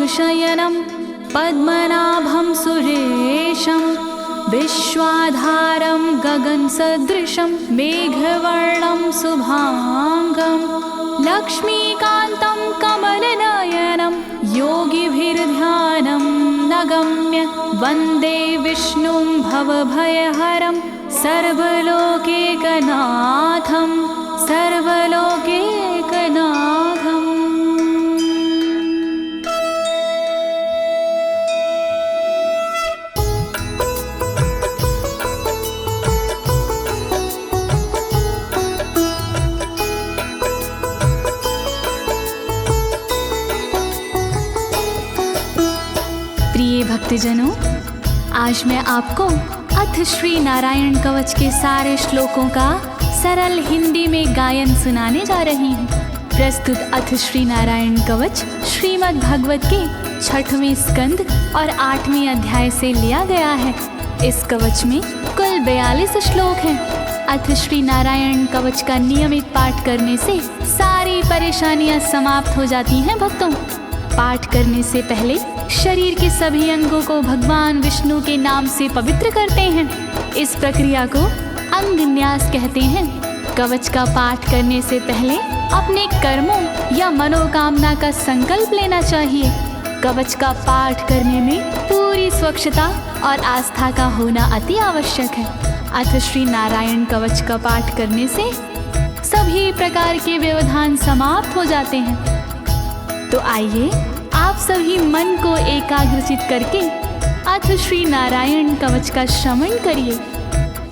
शयनं पद्मनाभं सुरेशं विश्वाधारं गगनसदृशं मेघवर्णं शुभांगं लक्ष्मीकान्तं कमलनयनं योगिभिर्ध्यानं नगम्य वन्दे विष्णुं भवभयहरं सर्वलोकैकनाथं सर्वलोकैकनाथम्। प्रिय भक्तजनों, आज मैं आपको अथ श्री नारायण कवच के सारे श्लोकों का सरल हिंदी में गायन सुनाने जा रही हूँ। प्रस्तुत अथ श्री नारायण कवच श्रीमद् भागवत के 6वें स्कंद और 8वें अध्याय से लिया गया है। इस कवच में कुल 42 श्लोक हैं। अथ श्री नारायण कवच का नियमित पाठ करने से सारी परेशानियां समाप्त हो जाती हैं। भक्तों, पाठ करने से पहले शरीर के सभी अंगों को भगवान विष्णु के नाम से पवित्र करते हैं। इस प्रक्रिया को अंग न्यास कहते हैं। कवच का पाठ करने से पहले अपने कर्मों या मनोकामना का संकल्प लेना चाहिए। कवच का पाठ करने में पूरी स्वच्छता और आस्था का होना अति आवश्यक है। अथ श्री नारायण कवच का पाठ करने से सभी प्रकार के व्यवधान समाप्त हो जाते हैं। तो आइए आप सभी मन को एकाग्रचित करके अथ श्री नारायण कवच का श्रवण करिए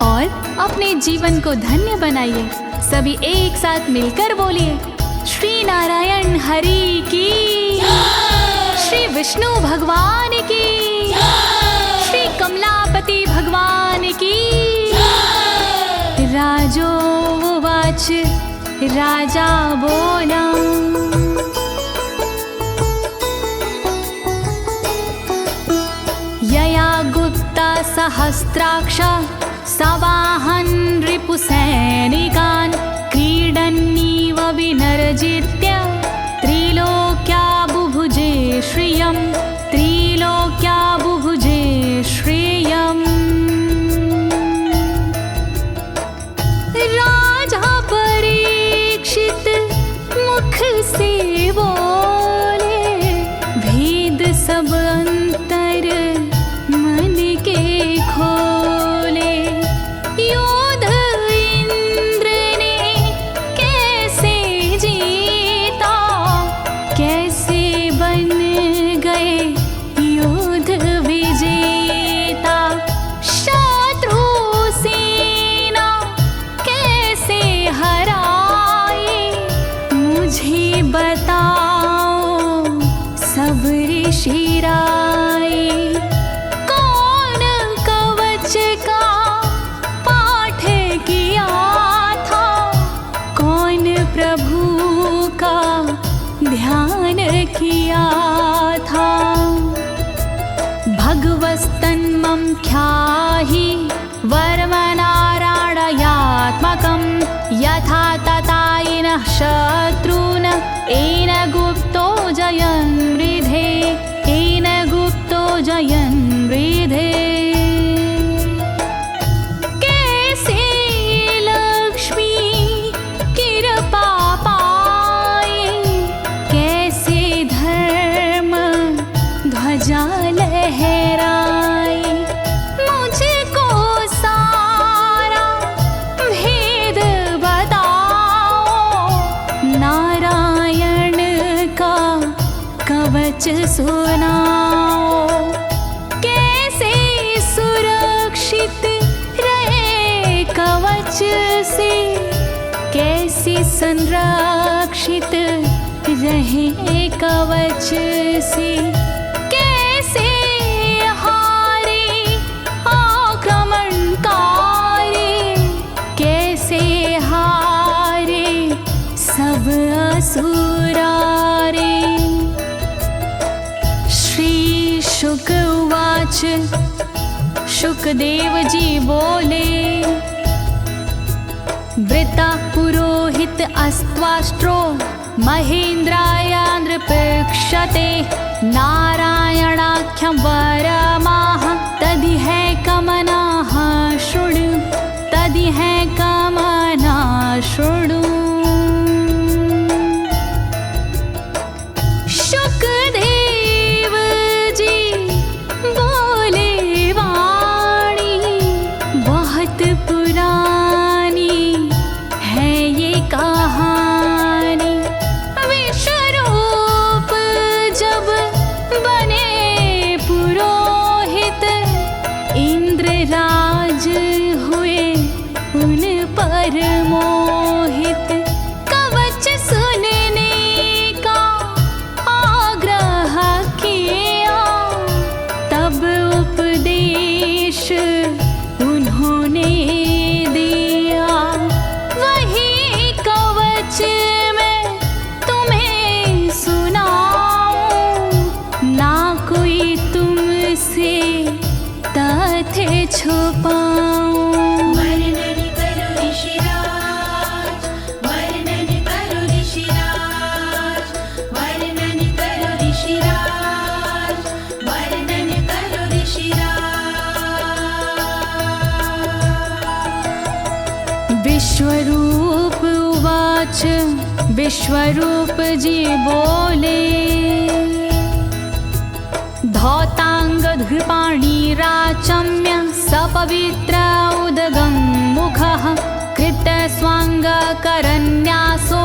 और अपने जीवन को धन्य बनाइए। सभी एक साथ मिलकर बोलिए, श्री नारायण हरि की, श्री विष्णु भगवान की, श्री कमलापति भगवान की। राजोवाच, राजा बोला, यया गुप्ता सहस्राक्ष सवाहन रिपुसैनिकान् क्रीडन्नीव विनर्जित्य त्रिलोक्या बुभुजे श्रियं, त्रिलोक्या बुभुजे श्रियम्। राजा परीक्षित मुख से बोले, भेद सब अंतर मन के खोले। योद्ध इंद्र ने कैसे जीता, कैसे बन गए योद्ध विजेता। शत्रु सेना कैसे हराए, मुझे बताओ सब ऋषि राय। कौन कवच का पाठ किया था, कौन प्रभु का ध्यान किया था। भगवस्तन्मं ख्याहि वर्मनारायणात्मकं यथा तथा येन शत्रून् येन गुप्तो जयन् मृधे, येन गुप्तो जयन् मृधे। कैसे लक्ष्मी कृपा पाए, कैसे धर्म ध्वजा लहराए। मुझको सारा भेद बताओ, नारायण का कवच सुनाओ। कैसे सुरक्षित रहे कवच से, कैसे संरक्षित रहे कवच से। कैसे हारे आक्रमणकारी, कैसे हारे सब असुरारे। श्री शुक उवाच, शुकदेव जी बोले, वृता पुरोहित अस्त्वाष्ट्रो महेन्द्राय नृपक्षते नारायणाख्यं वरमाह तदिह कमनाः शृणु तदिह कमना शृणु। शुकदेव जी बोले वाणी बहुत पुरानी है ये कहानी। विश्वरूप जब बने पुरोहित इंद्रराज हुए उन पर मोहित। कवच सुनने का आग्रह किया तब उपदेश उन्होंने दिया। वही कवच मैं तुम्हें सुनाऊं ना कोई तुमसे तथ्य छुपाऊं। वर्णन करो ऋषिराज, वर्णन करो ऋषिराज, वर्णन करो ऋषिराज, वर्णन करो ऋषिराज। विश्वरूप उवाच विश्वरूप जी बोले। धौताङ्गधृपाणिराचम्य सपवित्र उदगं मुखः कृतस्वाङ्गकरन्यासो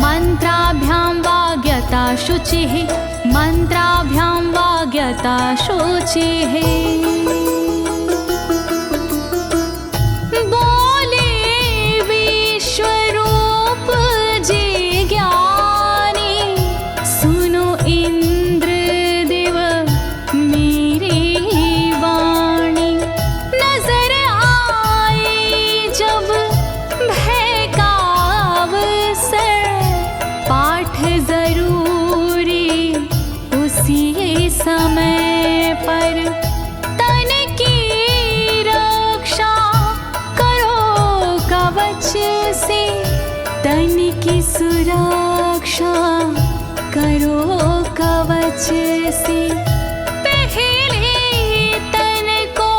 मन्त्राभ्यां वाग्यता शुचिः मन्त्राभ्यां वाग्यता शुचिः। बोले विश्वरूप जी ज्ञानी सुनो इंद्रदेव मेरी वाणी। नजर आई जब भय का अवसर पाठ जरूरी उसी समय पर। तन की रक्षा करो कवच से तन की सुरक्षा करो कवच से। पहले तन को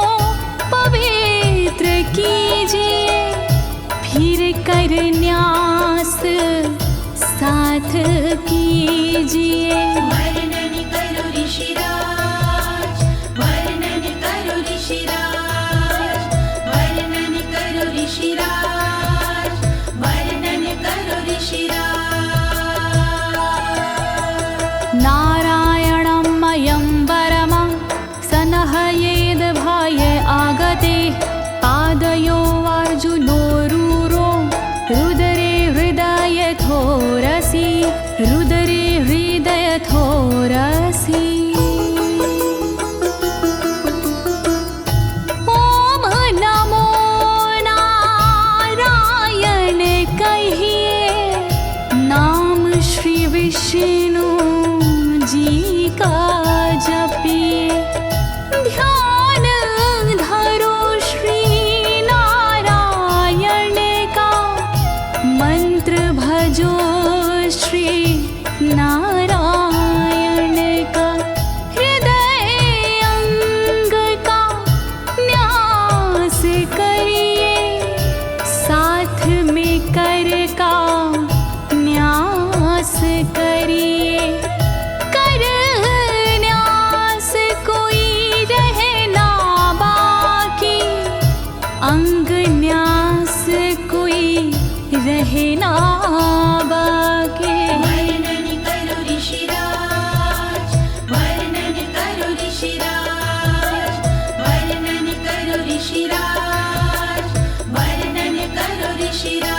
पवित्र कीजिए फिर कर न्यास साथ कीजिए। वर्णन करो ऋषिराज, वर्णन करो ऋषिराज, वर्णन करो ऋषिराज, वर्णन करो ऋषिराज। नारायणं मयं वरमं सनहयेद भय आगते। पादयो अर्जुनोरूरो रुदरे हृदयथोरसि रुदरे हृदयथोरसि। ओम नमो नारायण कहिए नाम श्री विष्णु जी का जपिए। ध्यान धरो श्री नारायण का मंत्र भजो श्री नारायण का। हृदय अंग का न्यास करिए साथ में कर का न्यास करिए। कर न्यास कोई रहना बाकी अंग न्यास कोई रहना बाकी। वर्णन करो ऋषिराज, वर्णन करो ऋषिराज, वर्णन करो ऋषिराज, वर्णन करो ऋषिराज।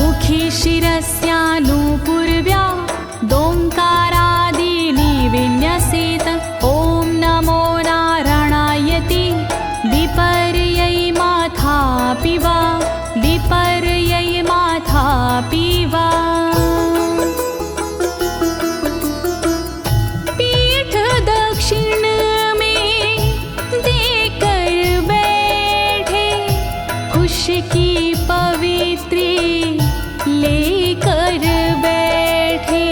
मुखी शिरस्यानुपूर्व्या दोङ्कारादीनि विन्यसेत। ॐ नमो नारायणेति विपर्यै माथापि वा विपर्यै माथापि वा। पीठ दक्षिण में देकर बैठे खुश की पवित्री लेकर बैठे।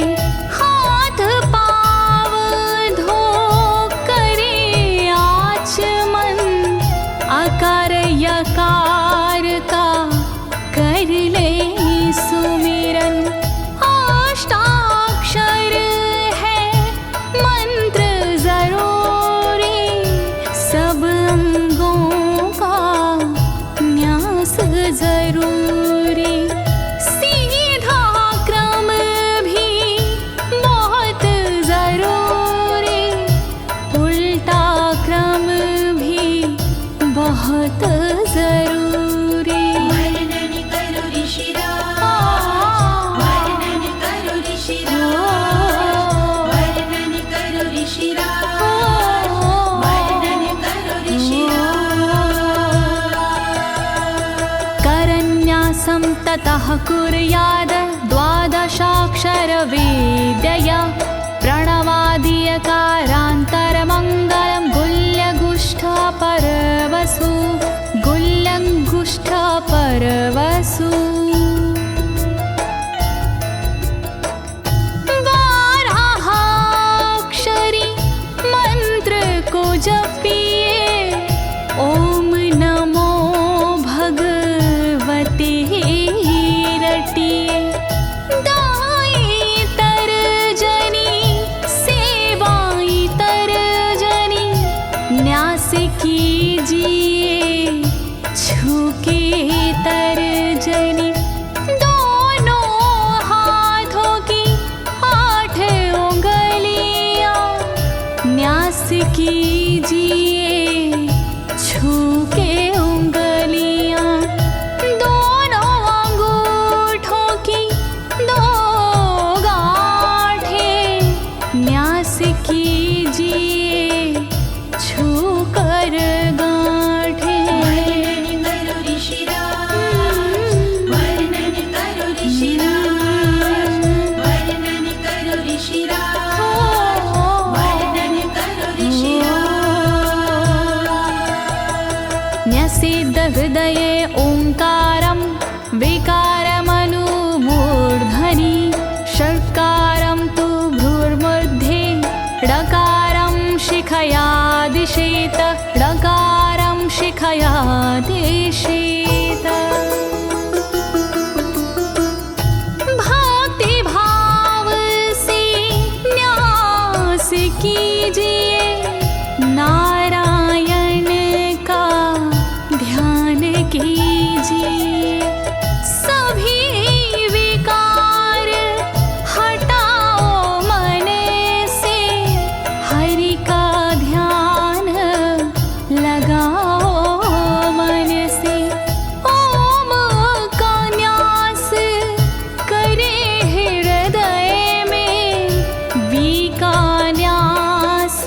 ततः कुर्याद द्वादशाक्षरविद्यया प्रणवादियकारान्तरमङ्गलं गुल्यगुष्ठपरवसु गुल्यगुष्ठपरवसु बारहाक्षरी मंत्र को जपिए ओम नमो भगवते रटिए दाई तरजनी सेवाई तरजनी न्यास कीजिए छूके तरजनी दोनों हाथों की 8 उंगलियां न्यास कीजिए छूके उंगलियां दोनों अंगूठों की 2 गांठें न्यास कीजिए छूकर गांठें। वर्णन करो ऋषिराज, वर्णन करो ऋषिराज, वर्णन करो ऋषिराज, वर्णन करो ऋषिराज। न्यसेद हृदये ओंकारं विकारमनुमूर्धनि षट्कारं तु भ्रूर्मध्ये ड़कारं शिखया दिशेत ड़कारं शिखया दिशेत। भक्ति भाव से न्यास कीजिए नारायण का ध्यान कीजिए सभी विकार हटाओ मन से हरि का ध्यान लगाओ मन से ओम का न्यास करे हृदय में वी का न्यास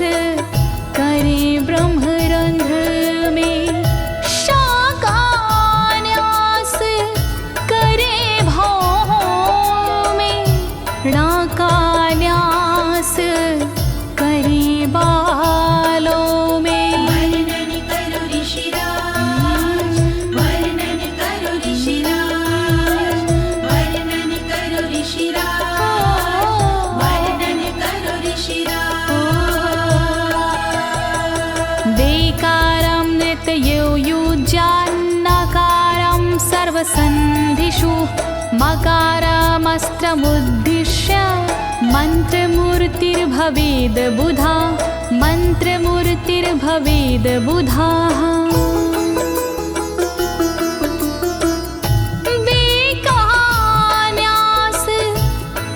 करे ब्रह्मरंध्र में शा का न्यास करे भौहों में णा का न्यास करे बालों में। वर्णन करो ऋषिराज, वर्णन करो ऋषिराज, वर्णन करो ऋषिराज, वर्णन करो ऋषिराज। देकारं नित्ययुज्यान्नकारं सर्वसन्धिषु मकारमस्त्रमुद्दिश्य मन्त्रमूर्तिर्भवेद् बुधा मन्त्रमूर्तिर्भवेद् बुधाः। न्यास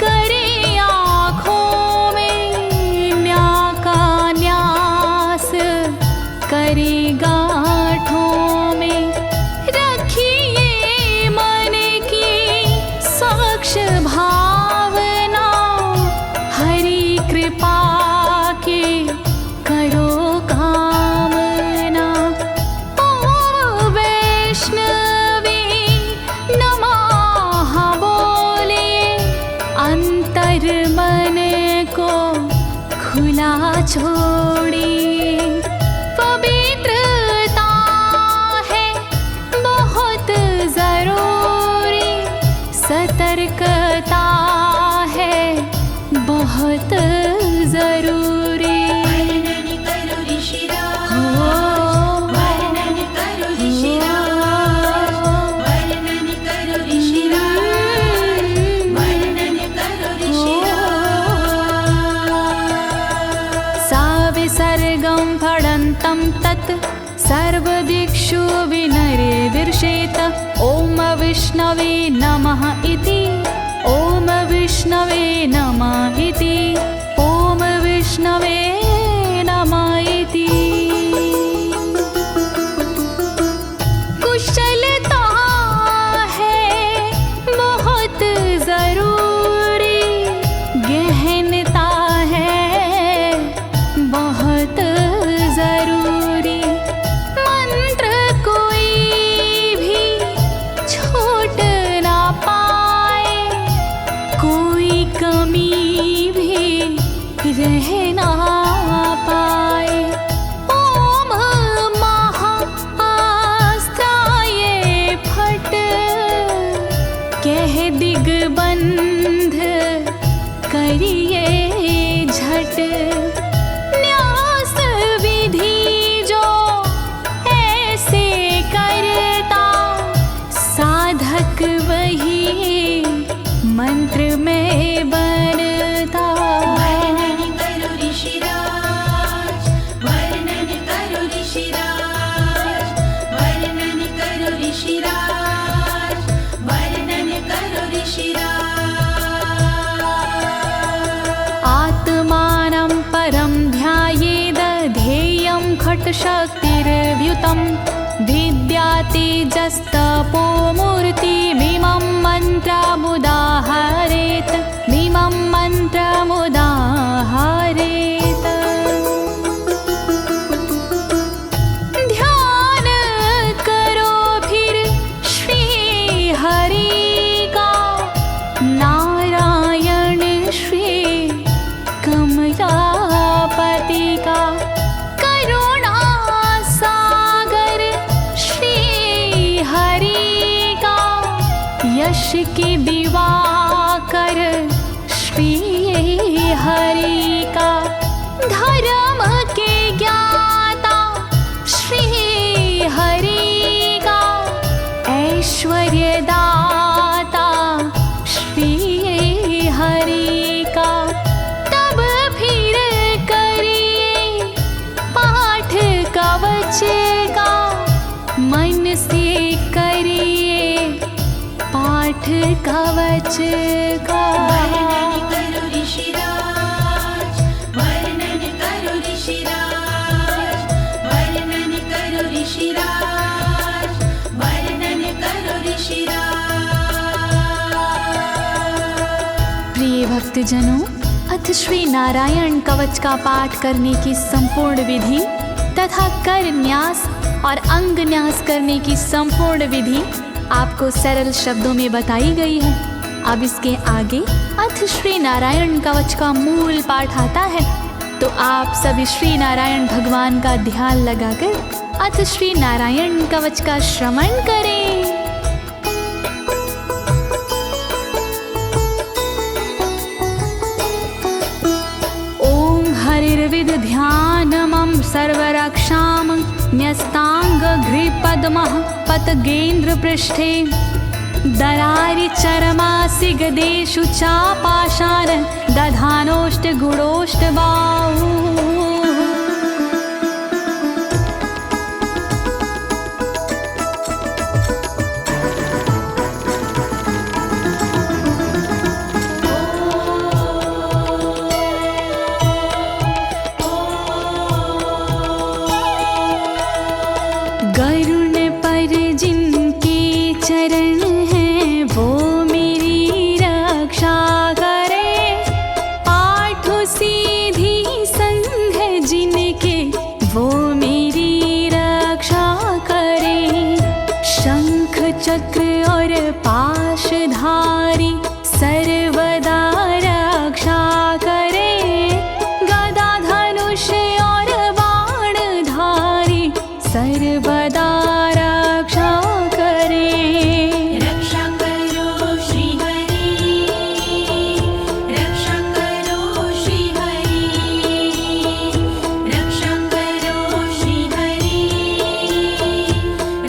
करे आँखों में न्या का न्यास करे गांठों में रखिए मन की साक्ष भावना हरि कृपा के करो कामना। ओम वैष्णवे नमः बोले अंतर मन को खुला छोड़िए पवित्रता है बहुत जरूरी सतर्कता है बहुत जरूरी। वर्णन करो ऋषिराज, वर्णन करो ऋषिराज, वर्णन करो ऋषिराज, वर्णन करो ऋषिराज। सा विसर्गं फडन्तं तत् सर्वदिक्षु विनिर्दिशेत ओम विष्णवे नमः इति ओम विष्णवे नमः इति ओम विष्णवे नमः इति। कुशलता है बहुत जरूरी गहनता है बहुत जरूरी मंत्र कोई भी छोट ना कह ना पाए। ओम महाअस्त्राय फट, कह दिग्बंध करिए झट। न्यास विधि जो ऐसे करता, साधक वही मंत्र में बनता। वर्णन करो ऋषिराज, वर्णन करो ऋषिराज, वर्णन करो ऋषिराज, वर्णन करो ऋषिराज। आत्मानं परं ध्यायेद ध्येयं खट्शक्तिर्व्युतं। विद्या तेजस्तपो मूर्तिमिमं मन्त्रमुदाहरेत्, मिमं मन्त्रमुदाहरेत्। ध्यान करो फिर श्री हरि का, नारायण श्री कमलापति का। करुणा सागर श्री हरि का, यश के दिवाकर श्री हरि का। धर्म के ज्ञाता श्री हरि का, ऐश्वर्य दाता श्री हरि का। तब फिर करिए पाठ कवच का, मन से करिए पाठ कवच का। वर्णन करो ऋषिराज, वर्णन करो ऋषिराज, वर्णन करो ऋषिराज, वर्णन करो ऋषिराज। प्रिय भक्तजनों, अथ श्री नारायण कवच का पाठ करने की संपूर्ण विधि तथा कर न्यास और अंग न्यास करने की संपूर्ण विधि आपको सरल शब्दों में बताई गई है। अब इसके आगे अथ श्री नारायण कवच का मूल पाठ आता है, तो आप सभी श्री नारायण भगवान का ध्यान लगाकर अथ श्री नारायण कवच का श्रवण करें। ओम हरिर्विद ध्यानमं सर्वरक्षां न्यस्तांगघ्रिपद्मः पतगेन्द्र पृष्ठे। दरारि चरमासि गदेषु चापाशान दधानोष्ट गुणोष्ट बाहु। गरुण पर जिनके चरण हैं वो मेरी रक्षा करे। आठ सीधी संग जिनके वो मेरी रक्षा करे। शंख चक्र और पाशधारी सर्वदा रक्षा करे। गदा धनुष और बाणधारी सर्वदा रक्षा करे। रक्षा करो श्री हरि, रक्षा करो श्री हरि, रक्षा करो श्री हरि,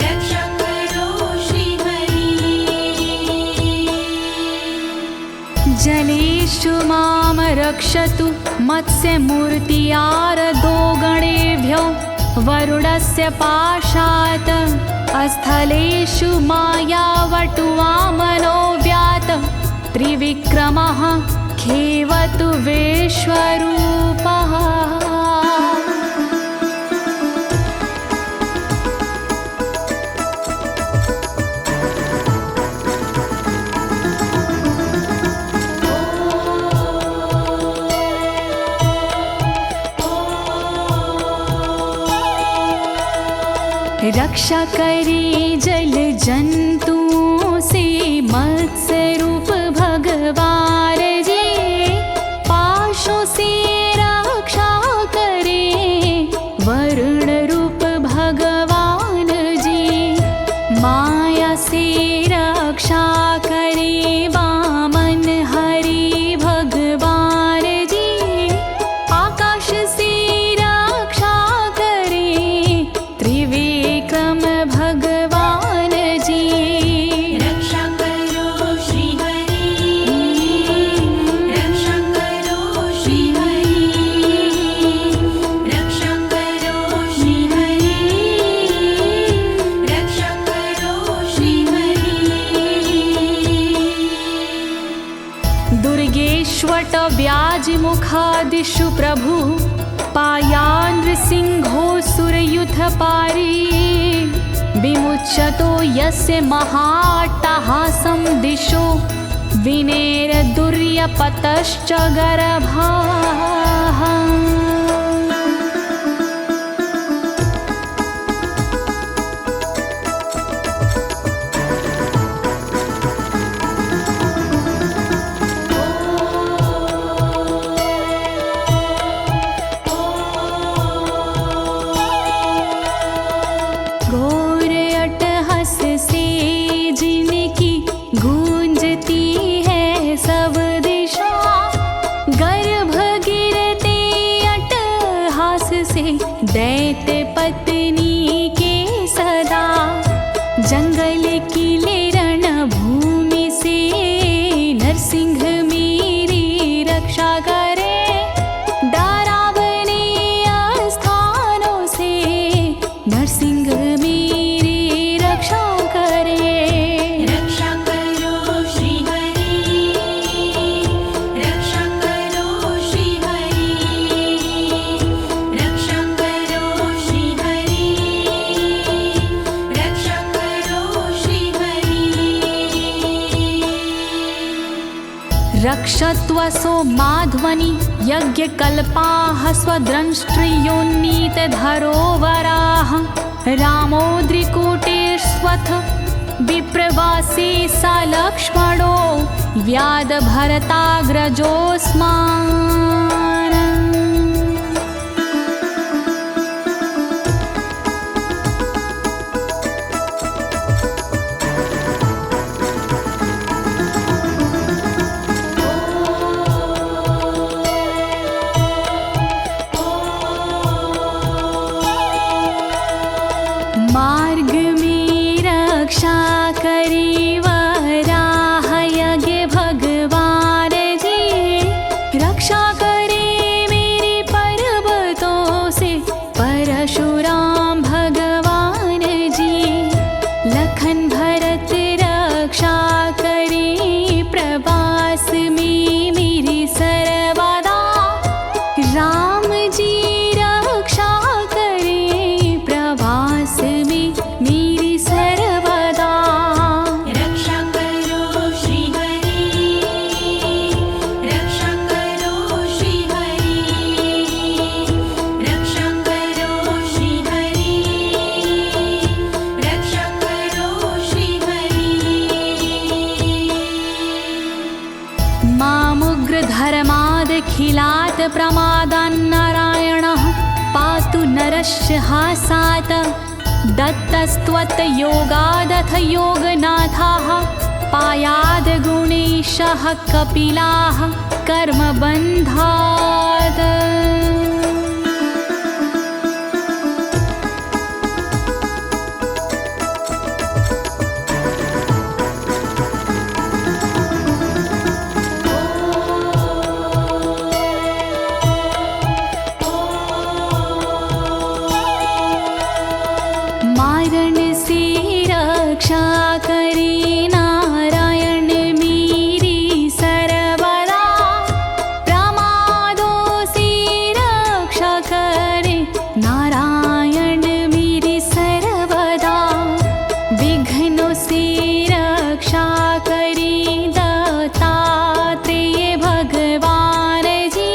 रक्षा करो श्री हरि। जलेषु मां रक्षतु मत्स्यमूर्तियारदो गणेभ्यो। वरुणस्य पाशात् स्थलेषु मायावटुवामनो व्यात। त्रिविक्रमः खेवतु विश्वरूपः। रक्षा करे जल जंतुओं से मत्स्य रूप भगवान जी। पाशों से दिशु प्रभु पायानृसिंहोऽसुरयुथपारी विमुच्यतो यस्य महाट्टहासं दिशो विनेरदुर्यपतश्च गर्भाः। दैत्य पत्नी के सदा जंगल किले रणभूमि से नरसिंह मेरी रक्षा करे। डरावने स्थानों से नरसिंह मेरी रक्षा करे। रक्षा करो श्री हरि, रक्षा करो श्री हरि, रक्षा करो श्री हरि, रक्षा करो श्री हरि। रक्षत्वसो माध्वनि यज्ञकल्पाः स्वद्रंष्ट्रियोन्नीतधरोवराः रामोद्रिकूटेष्वथ विप्रवासी स लक्ष्मणो व्याधभरताग्रजोऽस्मान्। मार्ग में रक्षा करी वराह यज्ञ भगवान जी, रक्षा करे मेरे पर्वतों से परशुराम भगवान जी। लखन भरत रक्षा करे प्रवास में मेरी सर्वदा, राम जी रक्षा करे प्रवास में मेरी सर्वदा। रक्षा करो श्री हरि, रक्षा करो श्री हरि, रक्षा करो श्री हरि, रक्षा करो श्री हरि। मामुग्रधर्मादखिलात् प्रमादान्नारायणः पातु नरस्य हासात्। दत्तस्त्वत्योगादथ योगनाथाः पायाद् गुणेशः कपिलाः कर्मबन्धात्। मारण से रक्षा करे नारायण मेरी सर्वदा, प्रमादों से रक्षा करे नारायण मेरी सर्वदा। विघ्नों से रक्षा करे दत्तात्रेय भगवान जी,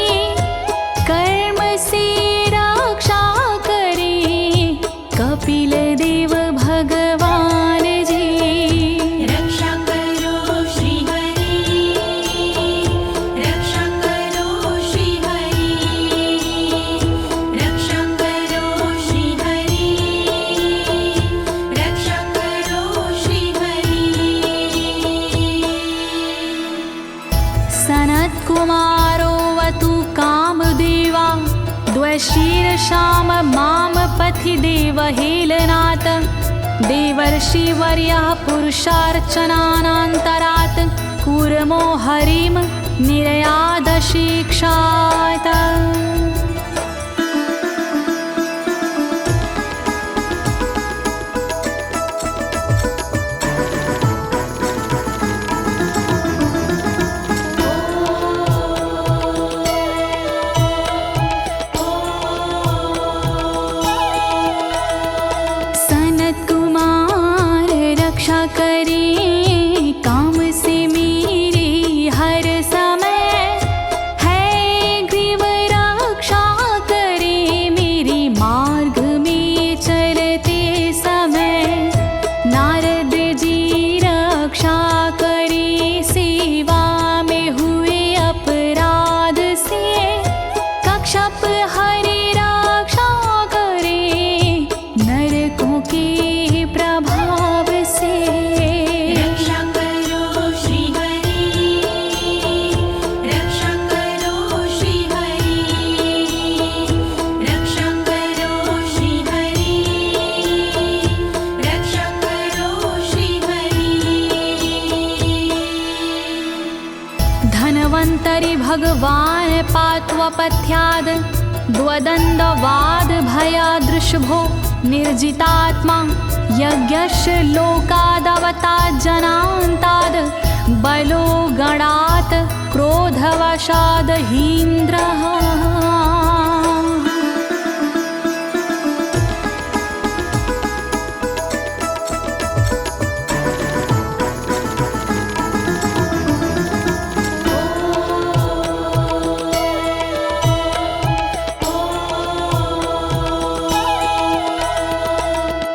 कर्म से रक्षा करे कपिल देव भगवान जी। रक्षा करो श्री हरि, रक्षा करो श्री हरि, रक्षा करो श्री हरि, रक्षा करो श्री हरि। सनत्कुमारोऽवतु कामदेवा द्वशीर्षाम माम पथि देवहेलनात्। देवर्षिवर्यः पुरुषार्चनानन्तरात् कूर्मो हरिं निर्यादशिक्षात्। भगवान् पात्वपथ्याद् द्वदण्डवाद भयादृशभो निर्जितात्मा यज्ञस्य लोकादवतात् जनान्ताद् बलो गणात् क्रोधवशाद् हीन्द्रः।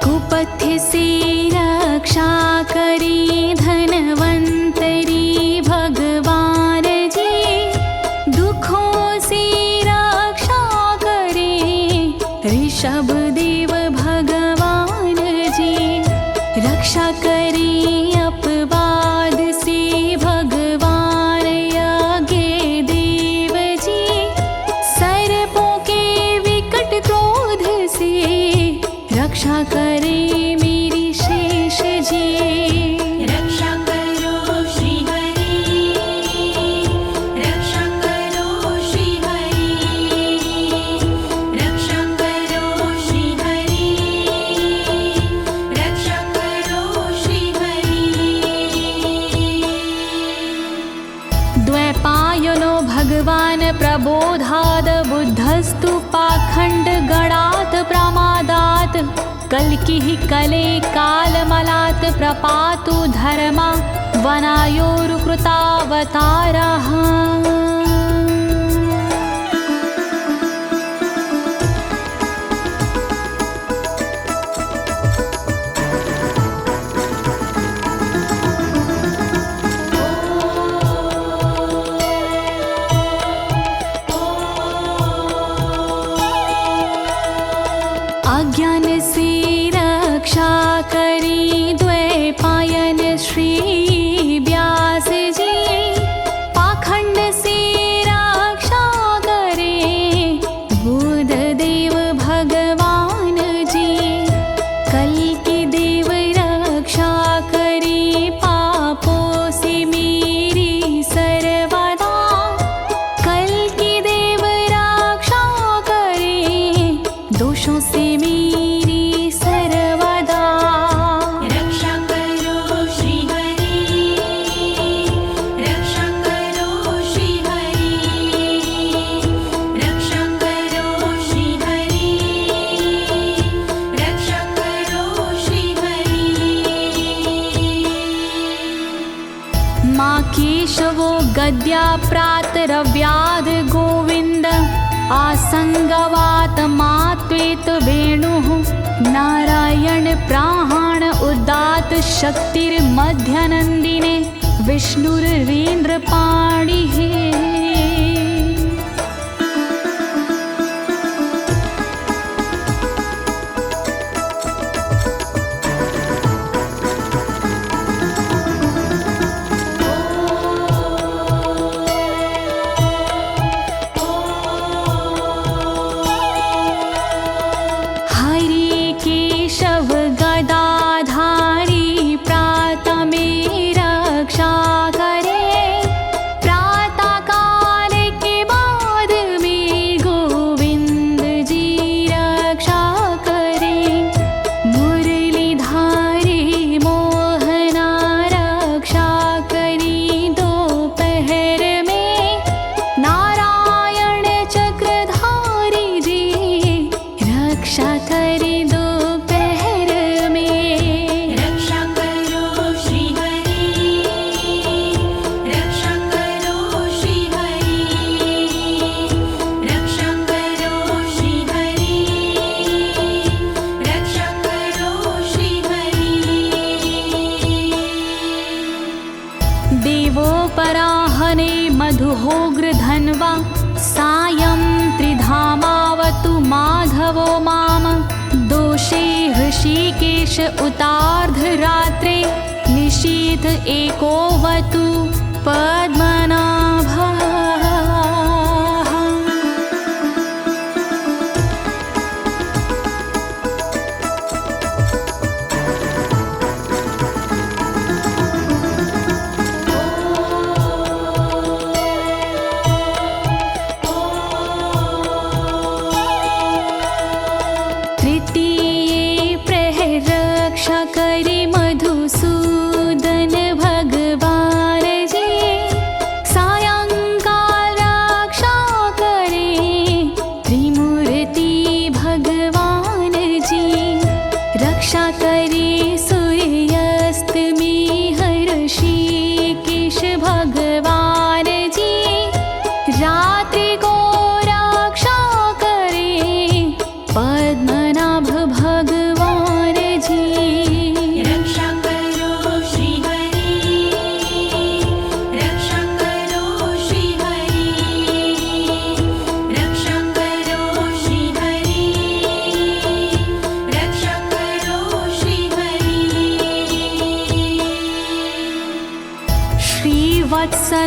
कुपथ्य से रक्षा करी धनवंतरी भगवान जी, दुखों से रक्षा करे ऋषभ देव भगवान जी। रक्षा करे अपवाद से भगवान यज्ञ देव जी, सर्पों के विकट क्रोध से रक्षा करे मेरी शेष जी। रक्षा करो श्री हरि, रक्षा करो श्री हरि, रक्षा करो श्री हरि, रक्षा करो श्री हरि। द्वैपायनो भगवान् प्रबोधाद् बुद्धस्तु पाखण्ड गणात् प्रमादात् कल्किः कले कालमलात् प्रपातु धर्मा वनायोरुकृतावतारः। अज्ञान से रक्षा करी द्वैपायन श्री व्यास जी, पाखंड से रक्षा करे बुध देव भगवान जी। कल्कि देव रक्षा करी पापों से मेरी सर्वदा, कल्कि देव रक्षा करे दोषों से मेरी सर्वदा। रक्षा करो श्री हरि, रक्षा करो श्री हरि, रक्षा करो श्री हरि, रक्षा करो श्री हरि। माँ केशवो गद्या प्रातरव्याद गोविन्द, आसंगवात मात्वेत वेणुः नारायण प्राण उदात शक्तिर्मध्यनन्दिने विष्णुरेन्द्रपाणिः। हरि केशव गदाधारी प्रातमे रक्षा करे, प्रातः काल के बाद में गोविंद जी रक्षा करे। मुरलीधारी मोहना रक्षा करी दोपहर में, नारायण चक्रधारी जी रक्षा करे दोपहर में। रक्षा करो श्री हरि, रक्षा करो श्री हरि, रक्षा करो श्री हरि, रक्षा करो श्री हरि। देवोपराहने मधुहोग्र धन्वा, सायं त्रिधामावतु माधवो माम। दोषे ऋषिकेश उतार्धरात्रे, निशीथ एकोवतु पद्मनाभः।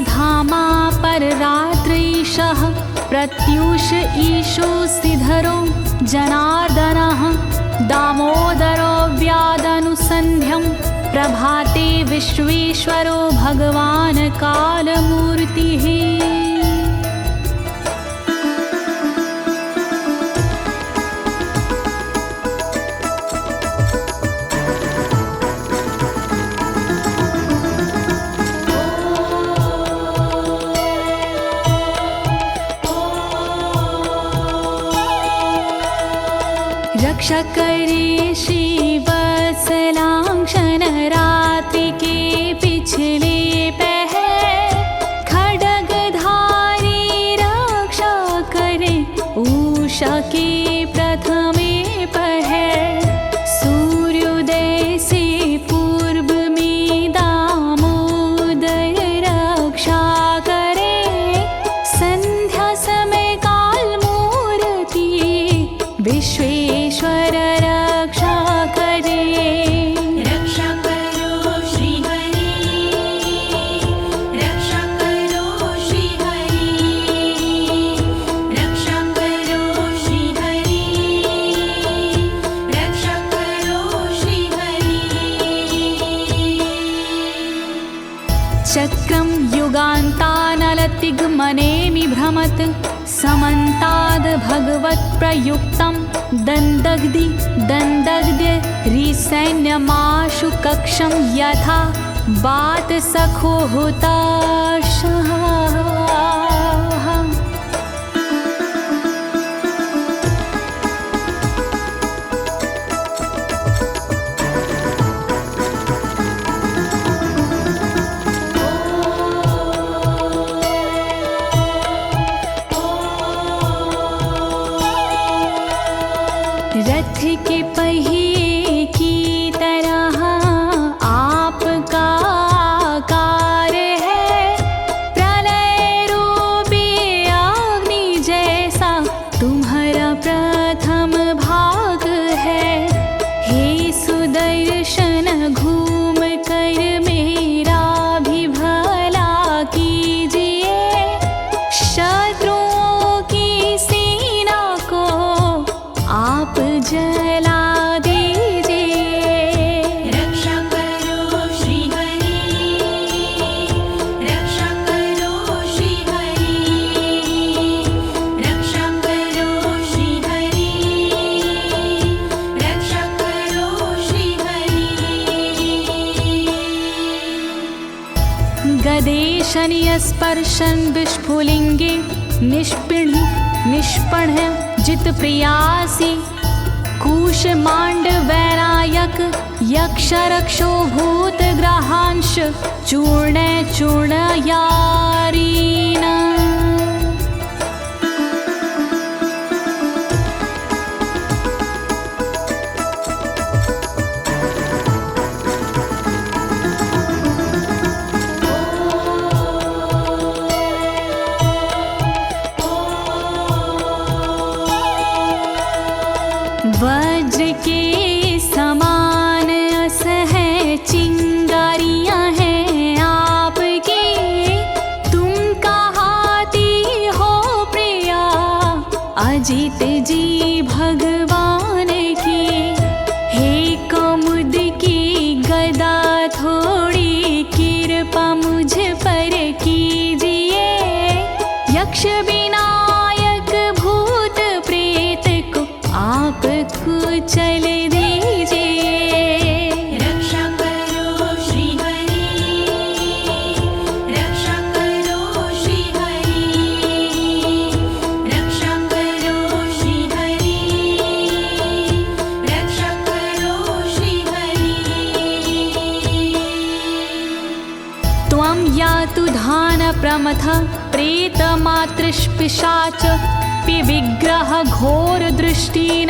धामा पर रात्रीशः प्रत्यूष ईशो सिधरो जनार्दनः दामोदरो व्यादनुसन्ध्यं प्रभाते विश्वेश्वरो भगवान् कालमूर्तिः। रक्षा करे श्रीवत्सलांक्षण रात्रि के पिछले पहर खड्गधारी रक्षा करे उषा के प्रथमे पहर सूर्योदय से पूर्व में दामोदर रक्षा करे संध्या समय काल मूर्ति विश्वेश्वर रक्षा करे। रक्षा करो श्री हरि, रक्षा करो श्री हरि, रक्षा करो श्री हरि, रक्षा करो श्री हरि। चक्रं युगान्तानलतिग्मनेमि भ्रमत् समन्ताद् भगवत्प्रयुक्तं दन्दग्ध्य रिसैन्यमाशु कक्षं यथा वातसखो हुताशः। रथ के पहिए की तरह आपका आकार है, प्रलय रूपी अग्नि जैसा तुम्हारा प्रथम भाग है। हे सुदर्शन घूम कर मेरा भी भला कीजिए, शत्रुओं की सेना को आप जला दीजिए। रक्षा करो श्री हरि, रक्षा करो श्री हरि, रक्षा करो श्री हरि, रक्षा करो श्री हरि। गदेशनीय स्पर्शन विस्फुलिंगे निष्पण जित प्रियासी कुश मांड वैरायक यक्ष रक्षो भूत ग्रहांश चूर्ण यारीना। वज्र के समान अस है चिंगारियां हैं आपकी, तुम कहाती हो प्रिया अजित जी भगवान की। हे कमुद की गदा थोड़ी कृपा मुझ पर कीजिए, यक्ष विनायक भूत प्रेत को आप कुचल दीजिए। रक्षा करो श्री हरि, रक्षा करो श्री हरि, रक्षा करो श्री हरि, रक्षा करो श्री हरि। त्वं यातु धान प्रमथ प्रेत मातृपिशाच विग्रह घोर दृष्टिन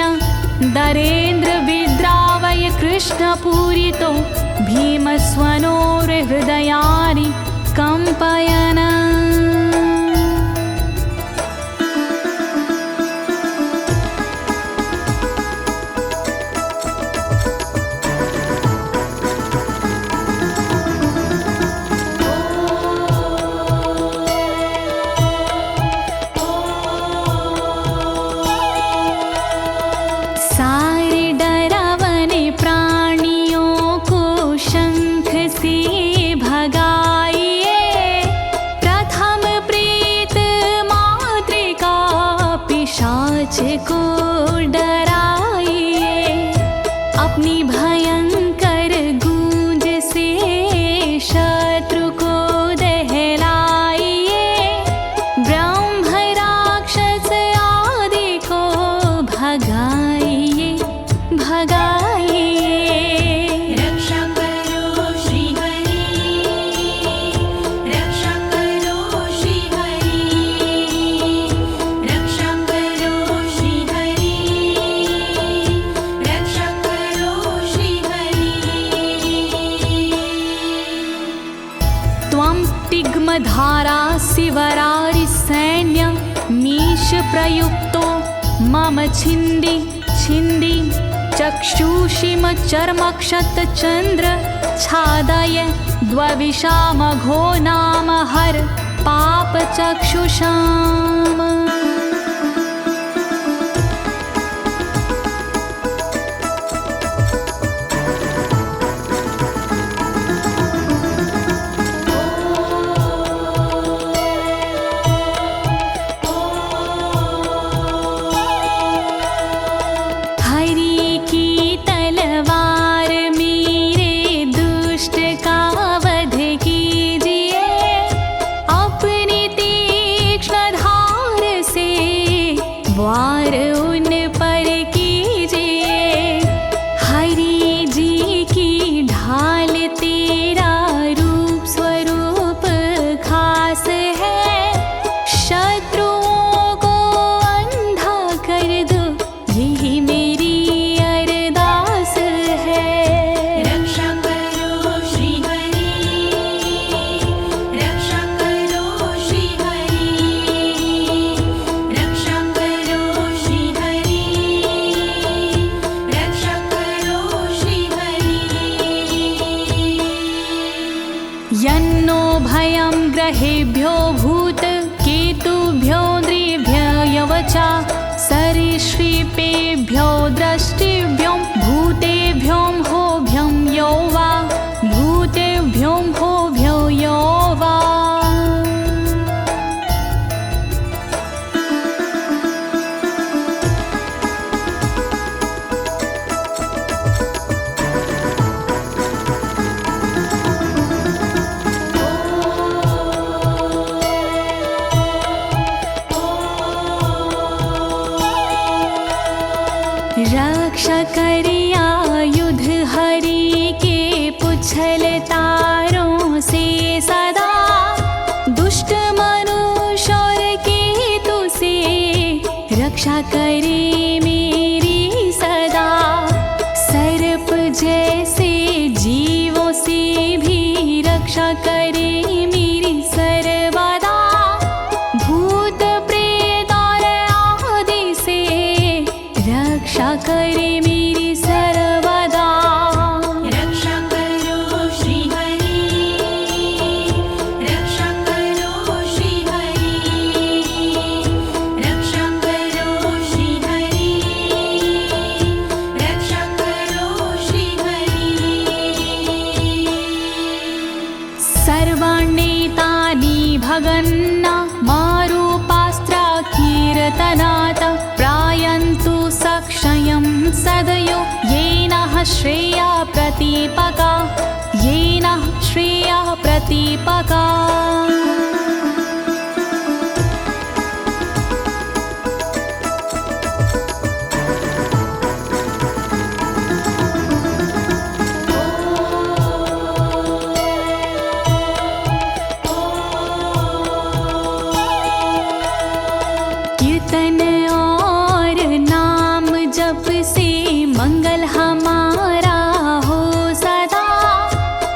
दरेन्द्र विद्रावय कृष्ण पूरितो भीमस्वनोर हृदयानि कंपयन। भगाइए भगाइए। रक्षा करो श्री हरि, रक्षा करो श्री हरि, रक्षा करो श्री हरि, रक्षा करो श्री हरि। त्वं तिग्मधारा शिवरारि सैन्य मीश प्रयुक्तो मम छिन्दी छिन्दी चक्षुषीम चर्मक्षतचन्द्र छादय द्वविषामघो नाम हर पापचक्षुषाम्। वार उन पर कीजिए, हरि जी की ढाल तेरा रूप स्वरूप खास है, शत्रुओं को अंधा कर दो यही मेरी अरदास है। रक्षा करो श्री हरि, रक्षा करो श्री हरि, रक्षा करो श्री हरि, रक्षा करो श्री हरि। यन्नो भयं ग्रहेभ्यो भूत केतुभ्यो नृभ्ययवचा सरीसृपेभ्यो दृष्टिभ्यो भूतेभ्यो होभ्यं यो वा भूतेभ्यो होभ्यो यो वा। रक्षा करिया युद्ध हरि के पुछल तारों से सदा, दुष्ट मनुष्य और केतु से रक्षा करे मेरी सदा। सर्प जैसे जीवों से भी रक्षा करे मेरी सर्वदा, भूत प्रेत और आदि से रक्षा करे मेरी सर्वदा। रक्षा करो श्री हरि, रक्षा करो श्री हरि, रक्षा करो श्री हरि, रक्षा करो श्री हरि। सर्वाण्येतानि भगन्ना मारूपास्त्रा कीर्तनात् प्रायन्तु सक्षयं सदयो येन श्रेया प्रतीपका, येन श्रेया प्रतीपका। कीर्तन और नाम जप से मंगल हमारा हो सदा,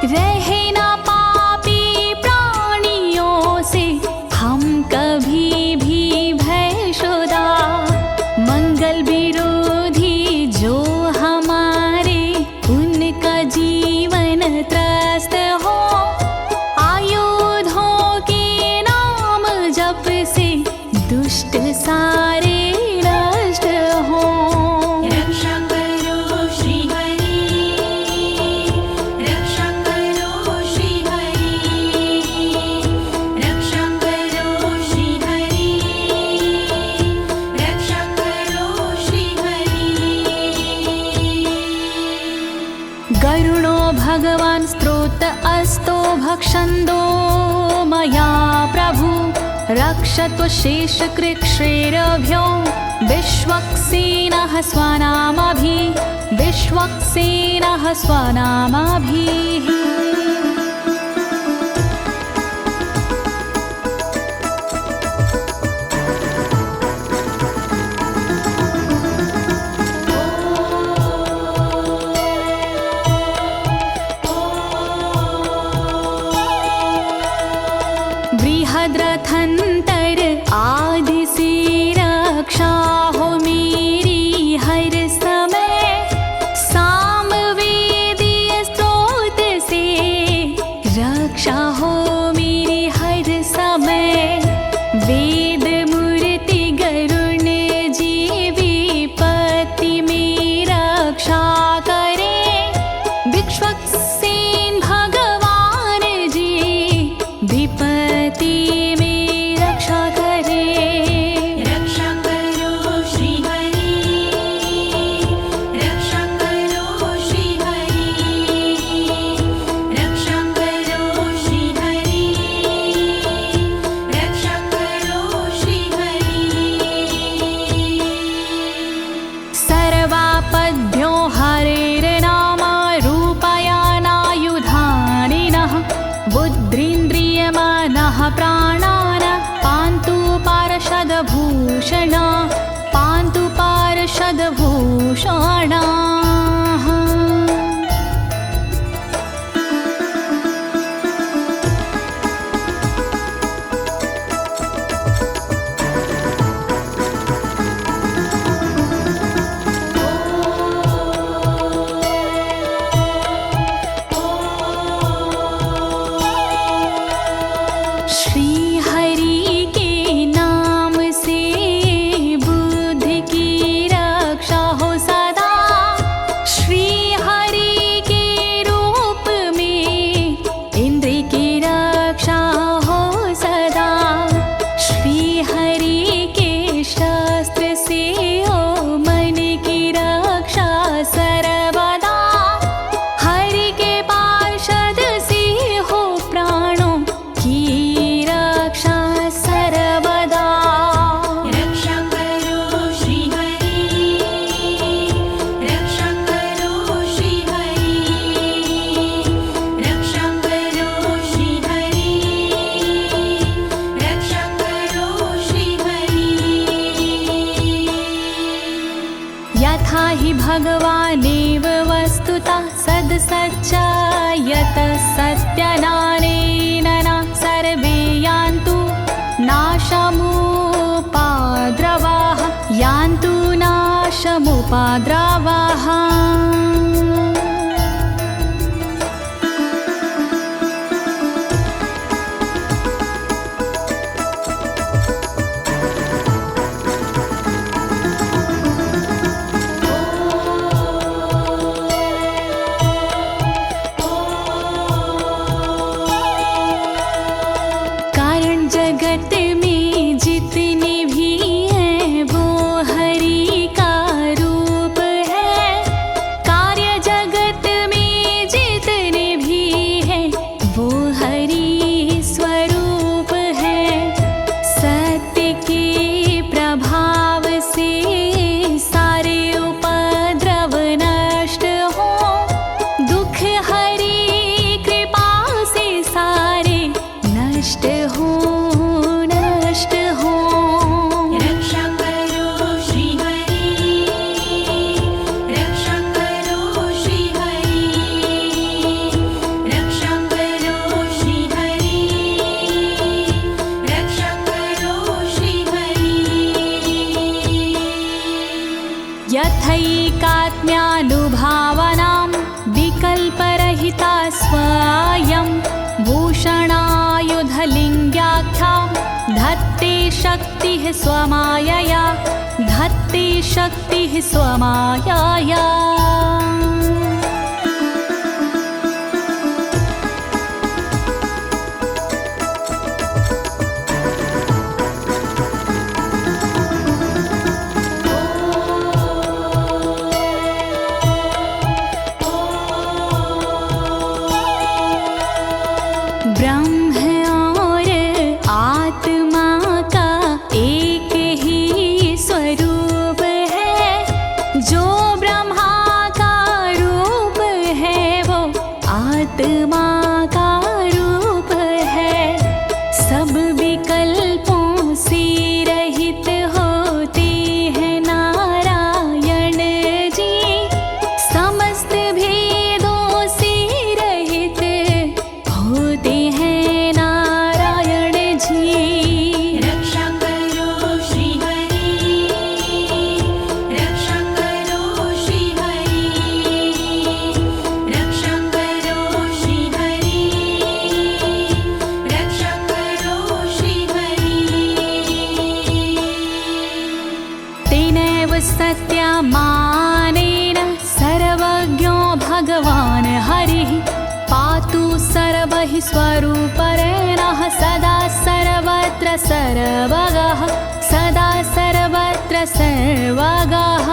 रहे ना पापी प्राणियों से हम कभी भी भयशुदा। मंगल विरोधी जो हमारे उनका जीवन त्रस्त हो, आयुधों के नाम जप से दुष्ट सारे नष्ट हो। रक्षा करो श्री हरि, रक्षा करो श्री हरि, रक्षा करो श्री हरि, रक्षा करो श्री हरि। गरुणो भगवान् स्तोत्र अस्तो भक्षन्दो मया प्रभु, रक्षत्व शेषकृच्छ्रेरभ्यो विश्वक्सेनः स्वनामभिः बृहद्रथंतर आदि से रक्षा हो मेरी हर समय, सामवेदीय स्रोत से रक्षा हो मेरी हर समय। वेद मूर्ति गरुण जी विपत्ति में रक्षा करे, विश्वक्सेन भगवान जी विपत्ति में रक्षा करे। रक्षा करो श्री हरि, रक्षा करो श्री हरि, रक्षा करो श्री हरि, रक्षा करो श्री हरि। सर्वापद्भ्यो हरेर्नाम रूपयानायुधानिनः, बुद्धिन्द्रियमनः प्राणान् पान्तु पार्षदभूषण, पान्तु पार्षदभूषणाः। श्री हरि के नाम से बुद्धि की रक्षा हो सदा, श्री हरि के रूप में इंद्रिय की रक्षा हो सदा, श्री हरि के शस्त्र से हो मन की रक्षा सर्वदा, हरि के पार्षद से हो प्राणों की रक्षा सर्वदा। रक्षा करो श्री हरि, रक्षा करो श्री हरि, रक्षा करो श्री हरि, रक्षा करो श्री हरि। यथा हि भगवानेव वस्तुतः सद्सच्चायतः सत्यनानेन न सर्वे यान्तु नाशमुपाद्रवाः, यान्तु नाशमुपाद्रवाः। कारण जगत में जितने भी हैं वो हरि का रूप है, कार्य जगत में जितने भी हैं वो हरि स्वरूप है। सत्य के प्रभाव से सारे उपद्रव नष्ट हो, दुख हरि कृपा से सारे नष्ट हो, नष्ट हो। रक्षा करो श्री हरि, रक्षा करो श्री हरि, रक्षा करो श्री हरि, रक्षा करो श्री हरि। यथैकात्म्यानुभावनां विकल्परहिता स्वयं भूषणायुधलिङ्ग्याख्या, धत्ते शक्तिः स्वमायया, धत्ते शक्तिः स्वमायया। ब्रह्म और आत्मा का एक ही स्वरूप मानेन सर्वज्ञो भगवान् हरिः पातु सर्वैः स्वरूपेण सदा सर्वत्र सर्वगः सदा सर्वत्र सर्वगः।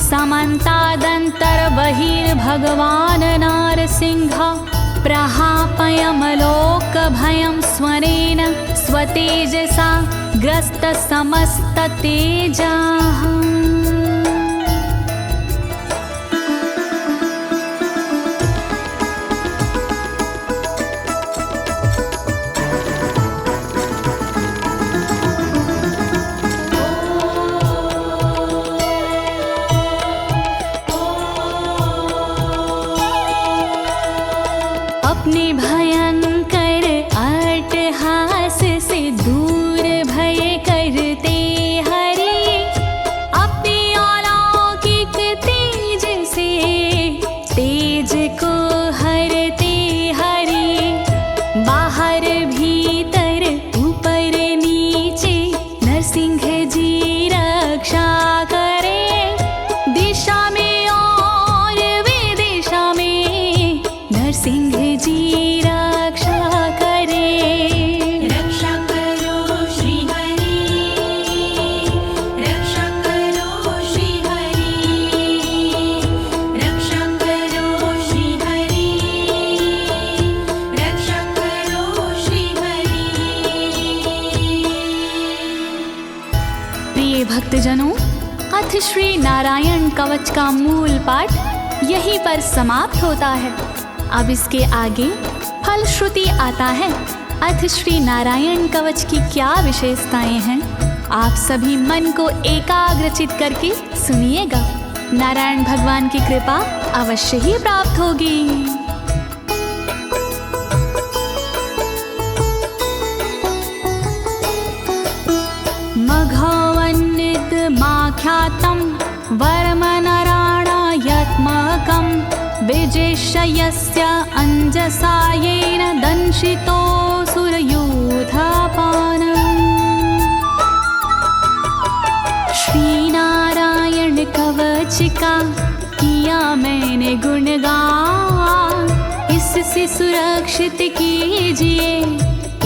समन्तादन्तर्बहिर्भगवान् नारसिंहः प्रहापयमलोकभयं स्वरेण स्वतेजसा ग्रस्तसमस्ततेजाः। अपने भयंकर अट्टहास से दूर भय करते हरि अपने अलौकिक तेज से तेज को हरते हरि बाहर भीतर ऊपर नीचे नरसिंह जी रक्षा करे दिशा में और विदिशा में नरसिंह जी रक्षा करे। रक्षा करो श्री हरि रक्षा करो श्री हरि रक्षा करो श्री हरि रक्षा करो श्री हरि। प्रिय भक्तजनों, अथ श्री नारायण कवच का मूल पाठ यहीं पर समाप्त होता है। अब इसके आगे फलश्रुति आता है। अथ श्री नारायण कवच की क्या विशेषताएं हैं, आप सभी मन को एकाग्रचित करके सुनिएगा। नारायण भगवान की कृपा अवश्य ही प्राप्त होगी। मघवन्नित माख्यातं वर्मनराणायत्मकं विजेशयस्य अंजसायेन दंशितोऽसुरयूथपानम्। श्री नारायण कवच का किया मैंने गुणगान, इससे सुरक्षित कीजिए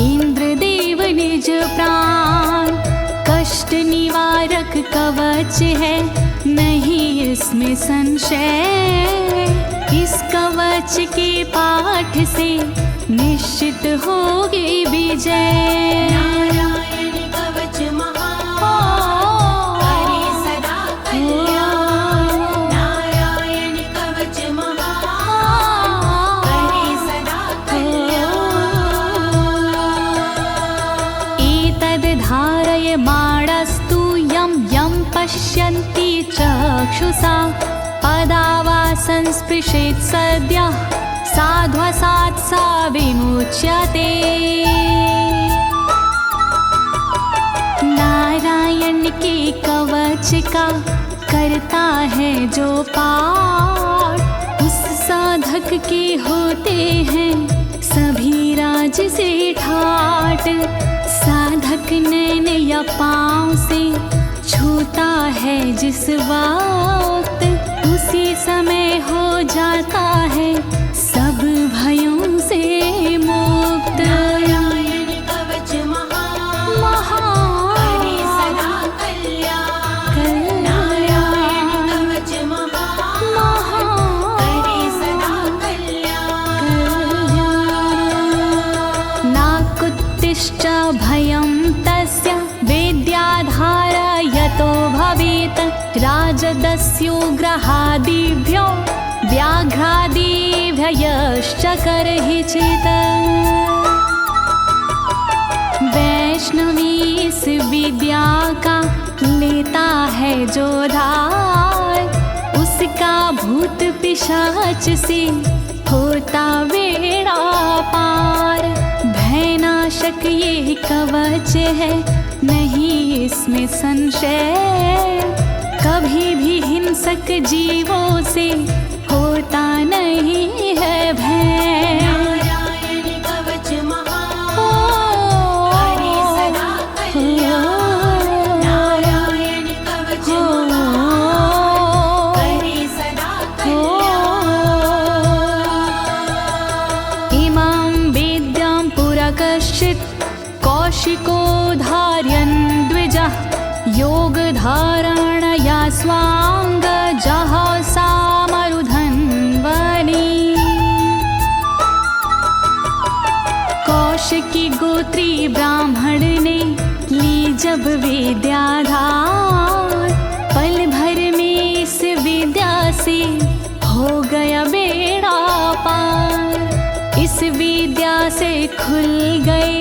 इंद्रदेव निज प्राण। कष्ट निवारक कवच है नहीं इसमें संशय, इस कवच के पाठ से निश्चित होगी विजय। नारायण कवच महान करे सदा कल्याण नारायण कवच महान करे सदा कल्याण। एतद् धारय माणस्तु यं यं पश्यन्ति चक्षुषा पदावा संस्पृशेत् सद्यः साध्वसात् सा विमुच्यते। नारायण के कवच का करता है जो पाठ, उस साधक के होते हैं सभी राज से ठाट। साधक नैन या पाँव से छूता है जिस बार उसी समय हो जाता है सब भयों से मुक्त। नारायण कवच महान करे सदा कल्याण। नारायण कवच महान करे सदा कल्याण। नाकुत्तिश्च भयं तस्य वेद्याधारयतो भवेत् राजदस्युग्रहादिभ्यो व्याघ्रादिभ्यश्च करहिचित्। वैष्णवी इस विद्या का लेता है जो धार, उसका भूत पिशाच से होता बेड़ा पार। भयनाशक ये कवच है नहीं इसमें संशय, कभी भी हिंसक जीवों से होता नहीं है भय। नारायण कवच महान करे सदा कल्याण। नारायण कवच महान करे सदा कल्याण। इमां वेद्यां पुरा कश्चित् कौशिको धारयन् द्विजः, योगधारणया स्वाङ्गजः सामरुधन्वने। कौशिकी गोत्री ब्राह्मण ने ली जब विद्याधार, पल भर में इस विद्या से हो गया बेड़ा पार। इस विद्या से खुल गए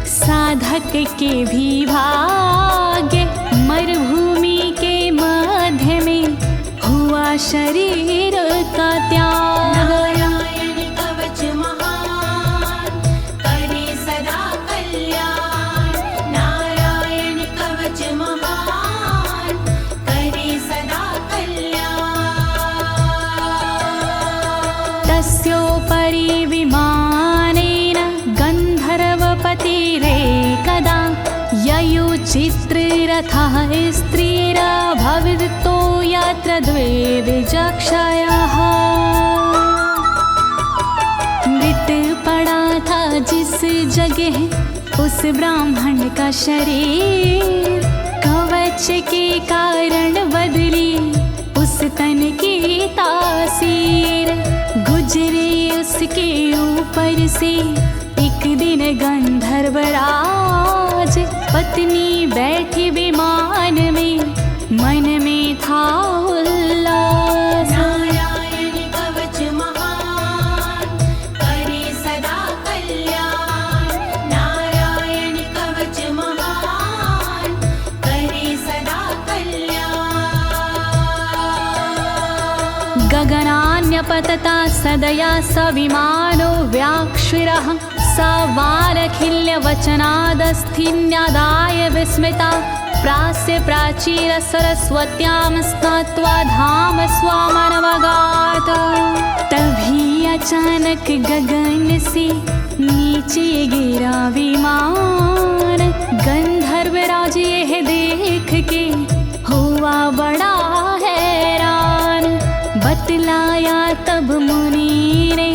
साधक के भी भाग्य, मरुभूमि के मध्य में हुआ शरीर का त्याग। नारायण कवच महान करे सदा कल्याण। नारायण कवच महान करे सदा कल्याण। तस्योपरि विमानेन गन्धर्वपतिरेकदा, ययुचित्ररथः स्त्रीरभवितो यत्र द्वे विचक्षयः। मृत पड़ा था जिस जगह उस ब्राह्मण का शरीर, कवच के कारण बदली उस तन की तासीर। गुजरे उसके ऊपर से एक दिन गंधर्वराज, पत्नी बैठी विमान में मन में था उल्लास। नारायण कवच महान करे सदा कल्याण। नारायण कवच महान करे सदा कल्याण। गगनान्यपतता सदया स विमानो व्याक्षिरः, स वालखिल्यवचनादस्थिन्यादाय विस्मिता, प्रास्य प्राचीर सरस्वत्यां स्नात्वा धाम स्वामनवगात। तभी अचानक गगन से नीचे गिरा विमान, गंधर्वराज यह देख के हुआ बड़ा हैरान। बतलाया तब मुनि ने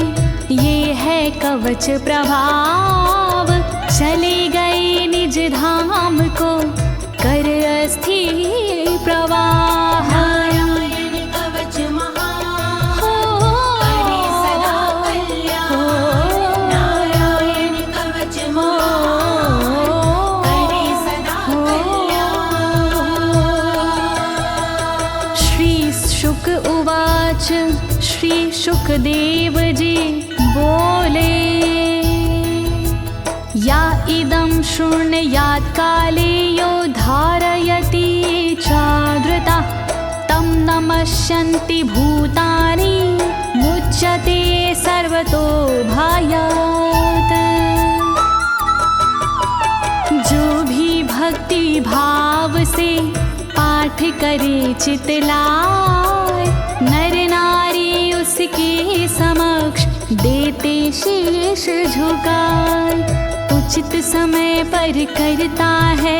ये है कवच प्रभाव, चले गए निज धाम को कर अस्थिर प्रवाह। नारायण कवच महान करे सदा कल्याण। नारायण कवच महान करे सदा कल्याण। श्री शुक उवाच, श्री शुकदेव जी बोले, या इदं शृणुयात् काले यो धारयति चादृता, तं नमस्यन्ति भूतानि मुच्यते सर्वतो भयात्। जो भी भक्ति भाव से पाठ करे चितलाय, नर नारी उसके समक्ष देते शीश झुकाए। उचित समय पर करता है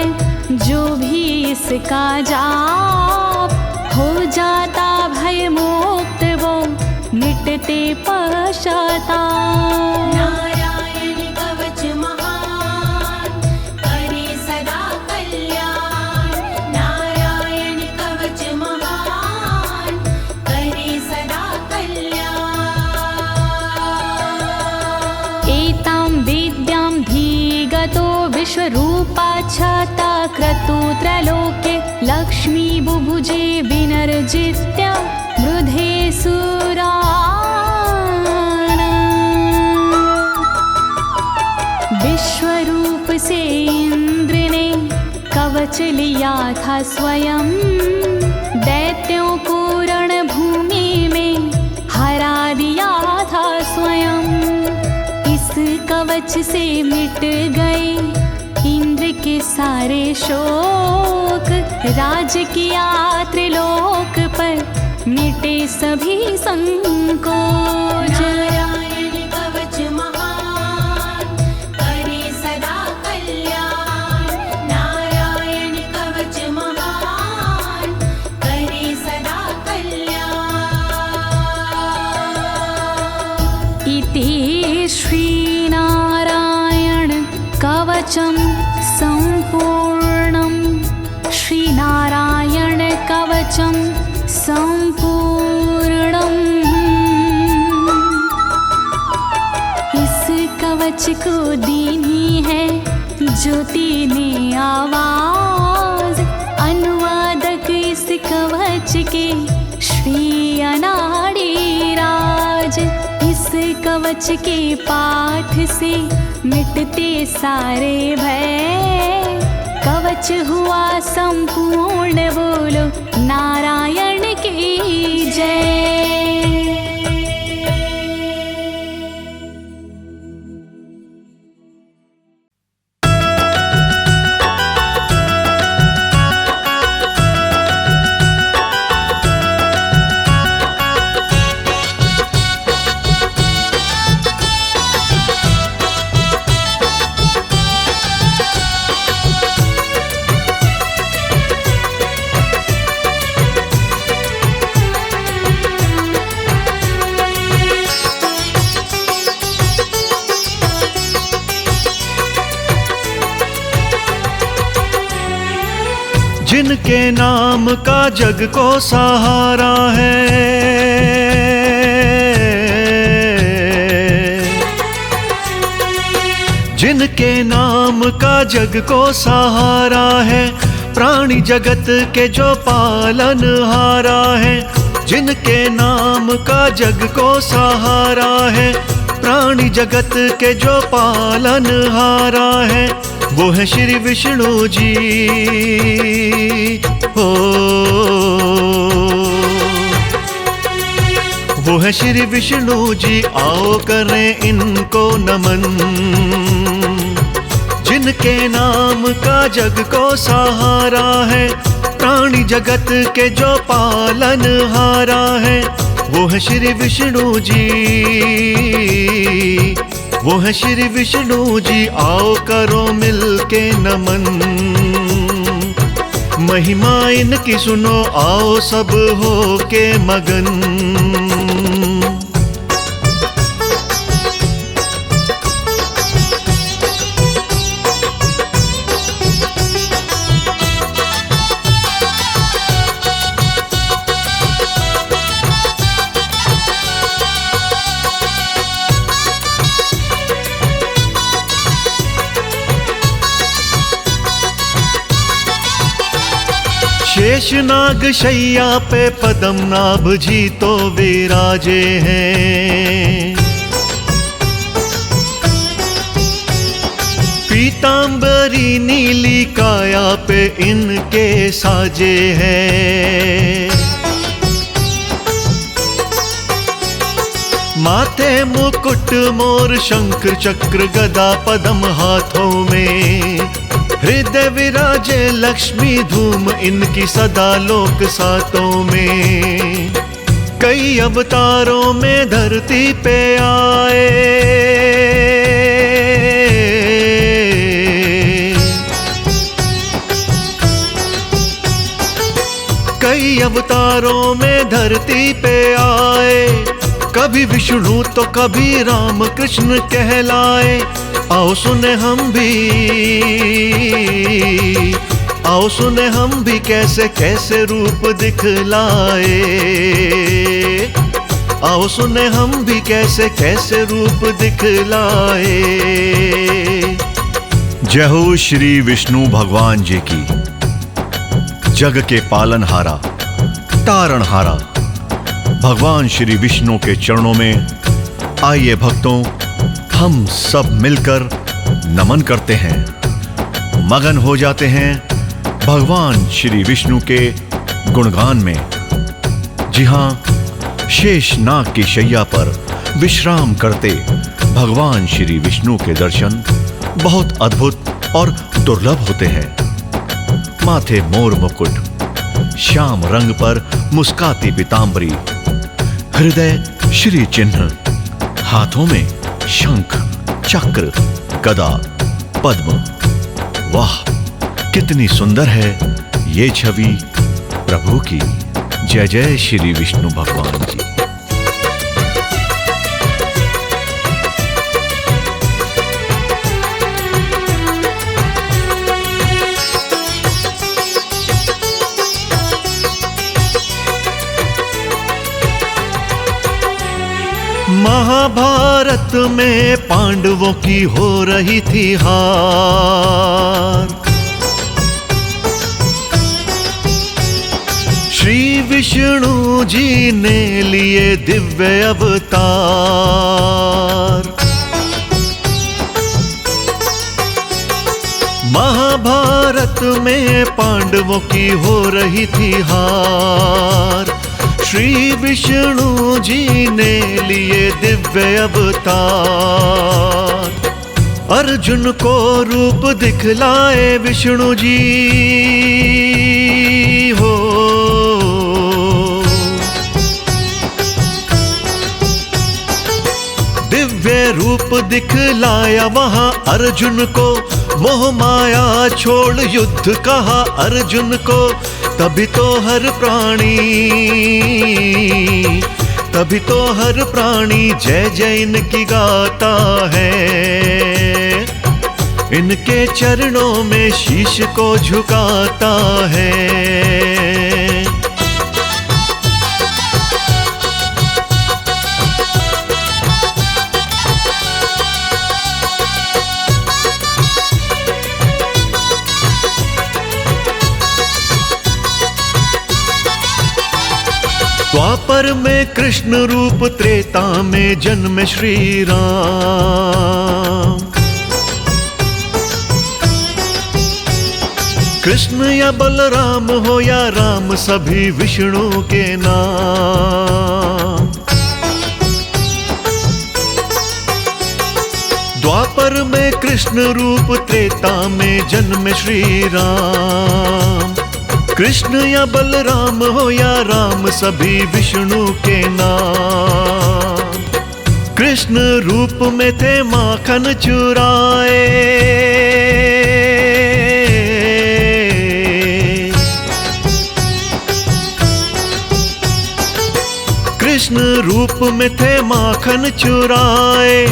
जो भी इसका जाप, हो जाता भय मोक्ष विश्वरूपा छाता क्रतुत्रलोके लक्ष्मी बुभुजे विनर्जित्य मृधे सुराना। विश्वरूप से इंद्र ने कवच लिया था स्वयं, दैत्यों को रणभूमि में हरा दिया था स्वयं। इस कवच से मिट गए इंद्र के सारे शोक, राज किया त्रिलोक पर मिटे सभी संकोच। नारायण कवच महान करे सदा कल्याण, नारायण कवच महान करे सदा कल्याण। इति श्रीनारायण कवचं सम्पूर्णं, श्रीनारायण कवचं सम्पूर्णम्। इस कवच को दीनी है ज्योति ने आवाज, अनुवादक इस कवच के श्री अनाड़ी राज। इस कवच के पाठ से मिटते सारे भय, कवच हुआ संपूर्ण, बोलो नारायण की जय। जिनके नाम का जग को सहारा है, जिनके नाम का जग को सहारा है, प्राणी जगत के जो पालनहारा है। जिनके नाम का जग को सहारा है, प्राणी जगत के जो पालनहारा है, वो है श्री विष्णु जी। हो वो है श्री विष्णु जी, आओ करें इनको नमन। जिनके नाम का जग को सहारा है, प्राणी जगत के जो पालनहारा है, वो है श्री विष्णु जी। वो है श्री विष्णु जी, आओ करो मिलके नमन। महिमा इनकी सुनो, आओ सब हो के मगन। शेषनाग शैया पे पद्मनाभ जी तो विराजे हैं। पीतांबरी नीली काया पे इनके साजे हैं। माथे मुकुट मोर शंख चक्र गदा पद्म हाथों में, हृदय विराजे लक्ष्मी धूम इनकी सदा लोक सातों में। कई अवतारों में धरती पे आए, कई अवतारों में धरती पे आए। कभी विष्णु तो कभी राम कृष्ण कहलाए। आओ सुने हम भी, आओ सुने हम भी कैसे कैसे रूप दिखलाए। आओ सुने हम भी कैसे कैसे रूप दिखलाए। जय हो श्री विष्णु भगवान जी की। जग के पालनहारा, तारणहारा भगवान श्री विष्णु के चरणों में आइए भक्तों, हम सब मिलकर नमन करते हैं, मगन हो जाते हैं भगवान श्री विष्णु के गुणगान में। जी हां, शेषनाग की शैया पर विश्राम करते भगवान श्री विष्णु के दर्शन बहुत अद्भुत और दुर्लभ होते हैं। माथे मोर मुकुट, श्याम रंग पर मुस्काती पीतांबरी, हृदय श्री चिन्ह, हाथों में शंख, चक्र, गदा, पद्म। वाह, कितनी सुंदर है ये छवि प्रभु की। जय जय श्री विष्णु भगवान जी। महाभारत में पांडवों की हो रही थी हार। श्री विष्णु जी ने लिए दिव्य अवतार। महाभारत में पांडवों की हो रही थी हार। श्री विष्णु जी ने लिए दिव्य अवतार। अर्जुन को रूप दिखलाए विष्णु जी हो। दिव्य रूप दिखलाया वहां अर्जुन को, मोह माया छोड़ युद्ध कहा अर्जुन को। तभी तो हर प्राणी जय जय इनकी गाता है। इनके चरणों में शीश को झुकाता है। द्वापर में कृष्ण रूप, त्रेता में जन्म श्री राम। कृष्ण या बलराम हो या राम, सभी विष्णु के नाम। द्वापर में कृष्ण रूप, त्रेता में जन्म श्री राम। कृष्ण या बलराम हो या राम, सभी विष्णु के नाम। कृष्ण रूप में थे माखन चुराए। कृष्ण रूप में थे माखन चुराए।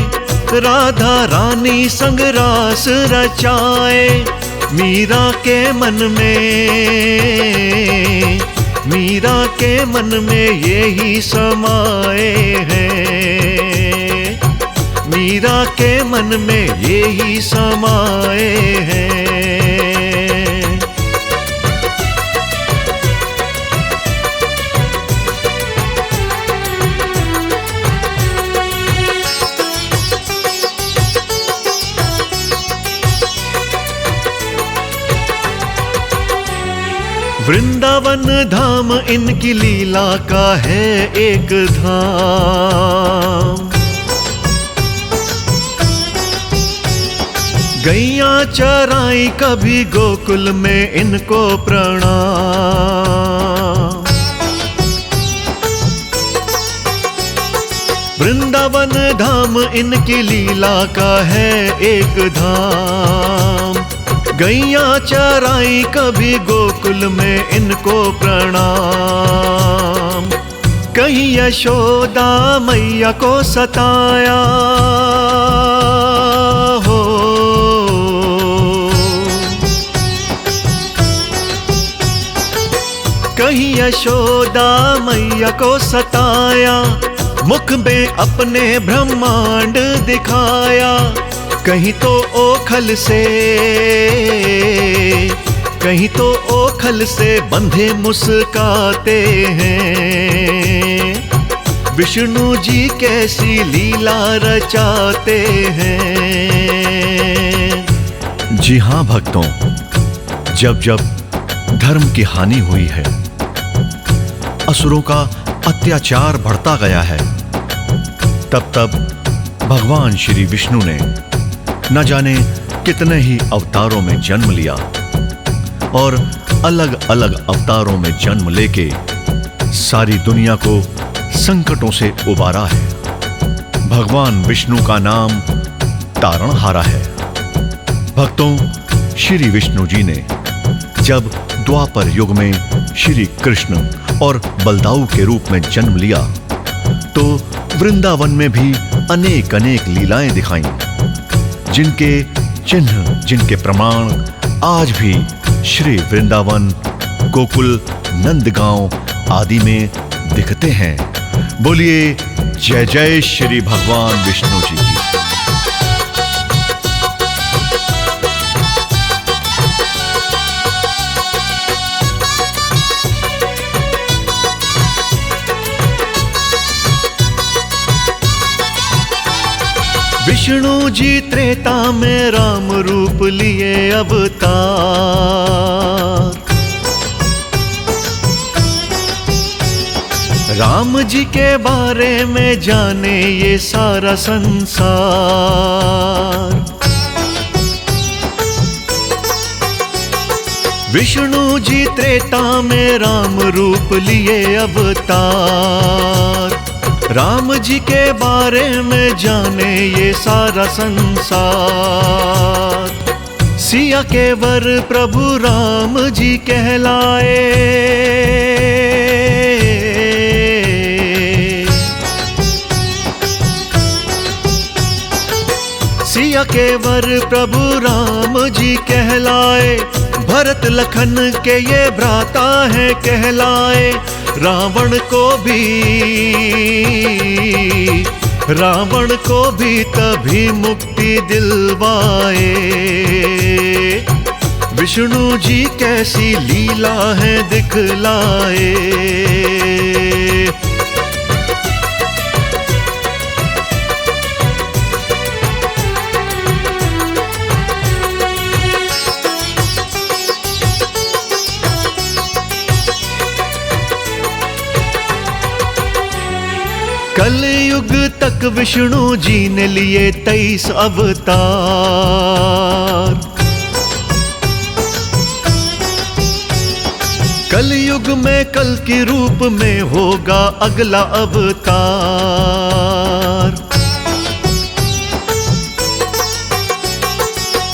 राधा रानी संग रास रचाए। मीरा के मन में यही समाए हैं। मीरा के मन में यही समाए हैं। वृंदावन धाम इनकी लीला का है एक धाम। गैया चराई कभी गोकुल में इनको प्रणाम। वृंदावन धाम इनकी लीला का है एक धाम। गैया चराई कभी गोकुल में इनको प्रणाम। कहीं यशोदा मैया को सताया हो। कहीं यशोदा मैया को सताया। मुख में अपने ब्रह्मांड दिखाया, कहीं तो ओखल से, कहीं तो ओखल से बंधे मुस्काते हैं। विष्णु जी कैसी लीला रचाते हैं। जी हाँ भक्तों, जब जब धर्म की हानि हुई है, असुरों का अत्याचार बढ़ता गया है, तब तब भगवान श्री विष्णु ने न जाने कितने ही अवतारों में जन्म लिया और अलग अलग अवतारों में जन्म लेके सारी दुनिया को संकटों से उबारा है। भगवान विष्णु का नाम तारणहारा है। भक्तों, श्री विष्णु जी ने जब द्वापर युग में श्री कृष्ण और बलदाऊ के रूप में जन्म लिया, तो वृंदावन में भी अनेक अनेक लीलाएं दिखाईं, जिनके चिन्ह, जिनके प्रमाण आज भी श्री वृंदावन, गोकुल, नंदगांव आदि में दिखते हैं। बोलिए जय जय श्री भगवान विष्णु जी की। विष्णु जी त्रेता में राम रूप लिए अवतार। राम जी के बारे में जाने ये सारा संसार। विष्णु जी त्रेता में राम रूप लिए अवतार। राम जी के बारे में जाने ये सारा संसार। सिया के वर प्रभु राम जी कहलाए। सिया के वर प्रभु राम जी कहलाए। भरत लखन के ये भ्राता है कहलाए। रावण को भी तभी मुक्ति दिलवाए। विष्णु जी कैसी लीला है दिखलाए। कलयुग तक विष्णु जी ने लिए 23 अवतार। कलयुग में कल के रूप में होगा अगला अवतार।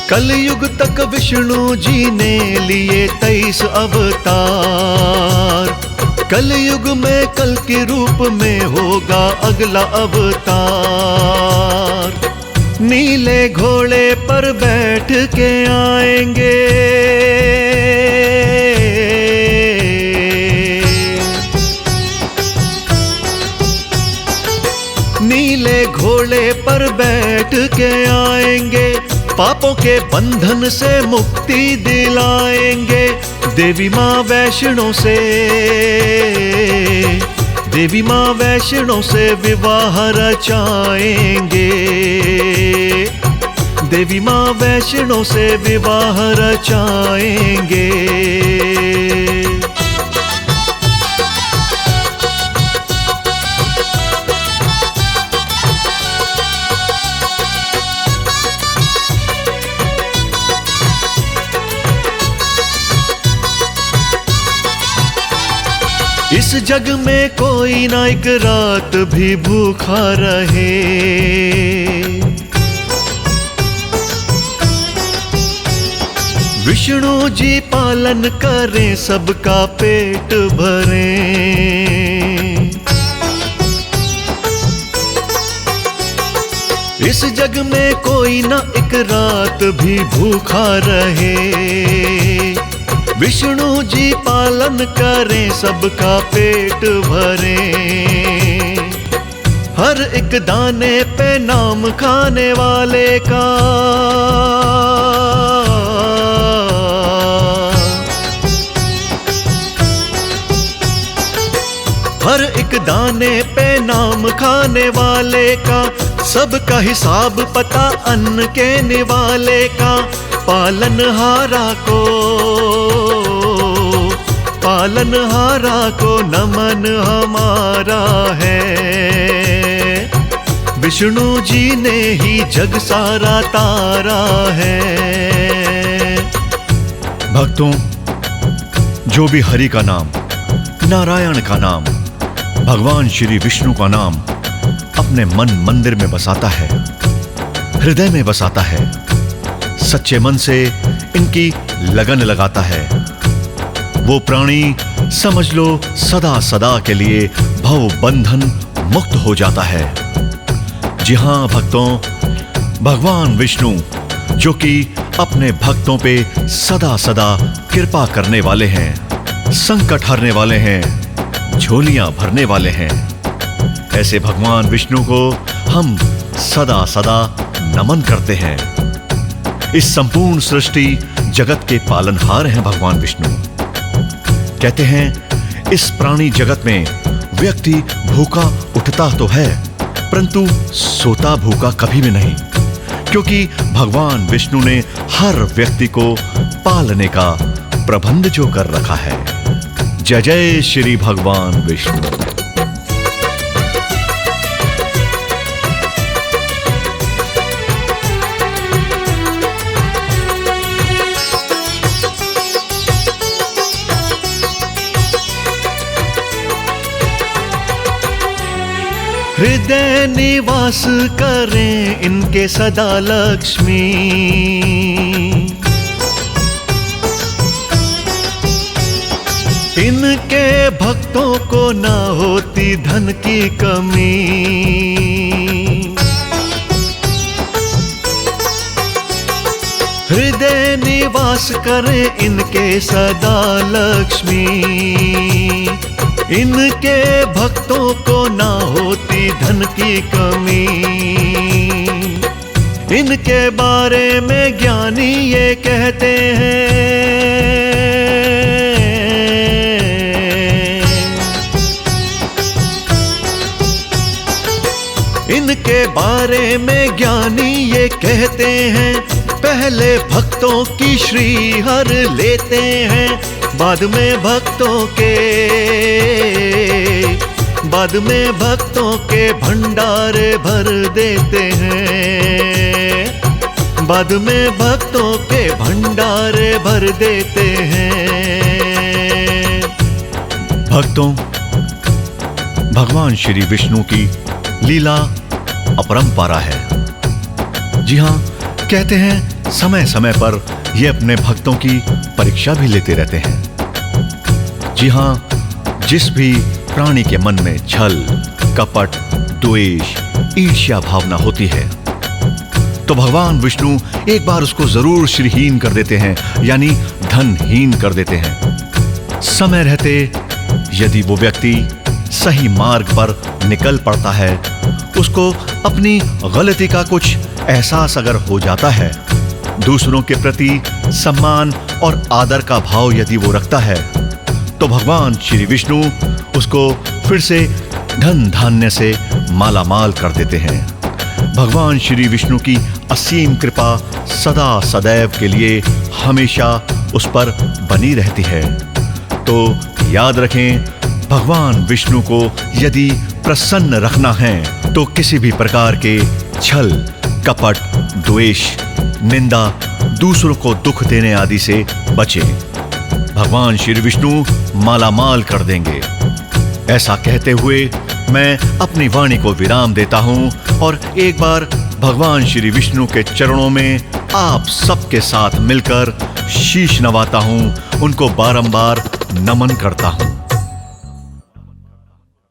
कलयुग तक विष्णु जी ने लिए 23 अवतार। कलयुग में कल के रूप में होगा अगला अवतार। नीले घोड़े पर बैठ के आएंगे। नीले घोड़े पर बैठ के आएंगे। पापों के बंधन से मुक्ति दिलाएंगे। देवी माँ वैष्णो से विवाह रचाएंगे। देवी माँ वैष्णो से विवाह रचाएंगे। इस जग में कोई ना एक रात भी भूखा रहे। विष्णु जी पालन करें, सबका पेट भरें। इस जग में कोई ना एक रात भी भूखा रहे। विष्णु जी पालन करें, सबका पेट भरें। हर एक दाने पे नाम खाने वाले का, हर एक दाने पे नाम खाने वाले का, सबका हिसाब पता अन्न के निवाले का। पालनहारा को नमन हमारा है, विष्णु जी ने ही जग सारा तारा है। भक्तों, जो भी हरि का नाम, नारायण का नाम, भगवान श्री विष्णु का नाम अपने मन मंदिर में बसाता है, हृदय में बसाता है, सच्चे मन से इनकी लगन लगाता है, वो प्राणी समझ लो सदा सदा के लिए भव बंधन मुक्त हो जाता है। जी हां भक्तों, भगवान विष्णु जो कि अपने भक्तों पे सदा सदा कृपा करने वाले हैं, संकट हरने वाले हैं, झोलियां भरने वाले हैं, ऐसे भगवान विष्णु को हम सदा सदा नमन करते हैं। इस संपूर्ण सृष्टि जगत के पालनहार हैं भगवान विष्णु। कहते हैं इस प्राणी जगत में व्यक्ति भूखा उठता तो है, परंतु सोता भूखा कभी भी नहीं, क्योंकि भगवान विष्णु ने हर व्यक्ति को पालने का प्रबंध जो कर रखा है। जय जय श्री भगवान विष्णु। हृदय निवास करें इनके सदा लक्ष्मी, इनके भक्तों को ना होती धन की कमी। हृदय निवास करें इनके सदा लक्ष्मी, इनके भक्तों को ना होती धन की कमी। इनके बारे में ज्ञानी ये कहते हैं, इनके बारे में ज्ञानी ये कहते हैं, पहले भक्तों की श्री हर लेते हैं, बाद में भक्तों के भंडारे भर देते हैं, बाद में भक्तों के भंडारे भर देते हैं। भक्तों, भगवान श्री विष्णु की लीला अपरंपारा है। जी हां, कहते हैं समय समय पर ये अपने भक्तों की परीक्षा भी लेते रहते हैं। जी हां, जिस भी प्राणी के मन में छल, कपट, द्वेष, ईर्ष्या भावना होती है, तो भगवान विष्णु एक बार उसको जरूर श्रीहीन कर देते हैं, यानी धनहीन कर देते हैं। समय रहते यदि वो व्यक्ति सही मार्ग पर निकल पड़ता है, उसको अपनी गलती का कुछ एहसास अगर हो जाता है, दूसरों के प्रति सम्मान और आदर का भाव यदि वो रखता है, तो भगवान श्री विष्णु उसको फिर से धन धान्य से माला माल कर देते हैं। भगवान श्री विष्णु की असीम कृपा सदा सदैव के लिए हमेशा उस पर बनी रहती है। तो याद रखें, भगवान विष्णु को यदि प्रसन्न रखना है तो किसी भी प्रकार के छल, कपट, द्वेष, निंदा, दूसरों को दुख देने आदि से बचें। भगवान श्री विष्णु मालामाल कर देंगे। ऐसा कहते हुए मैं अपनी वाणी को विराम देता हूं और एक बार भगवान श्री विष्णु के चरणों में आप सबके साथ मिलकर शीश नवाता हूं, उनको बारंबार नमन करता हूं।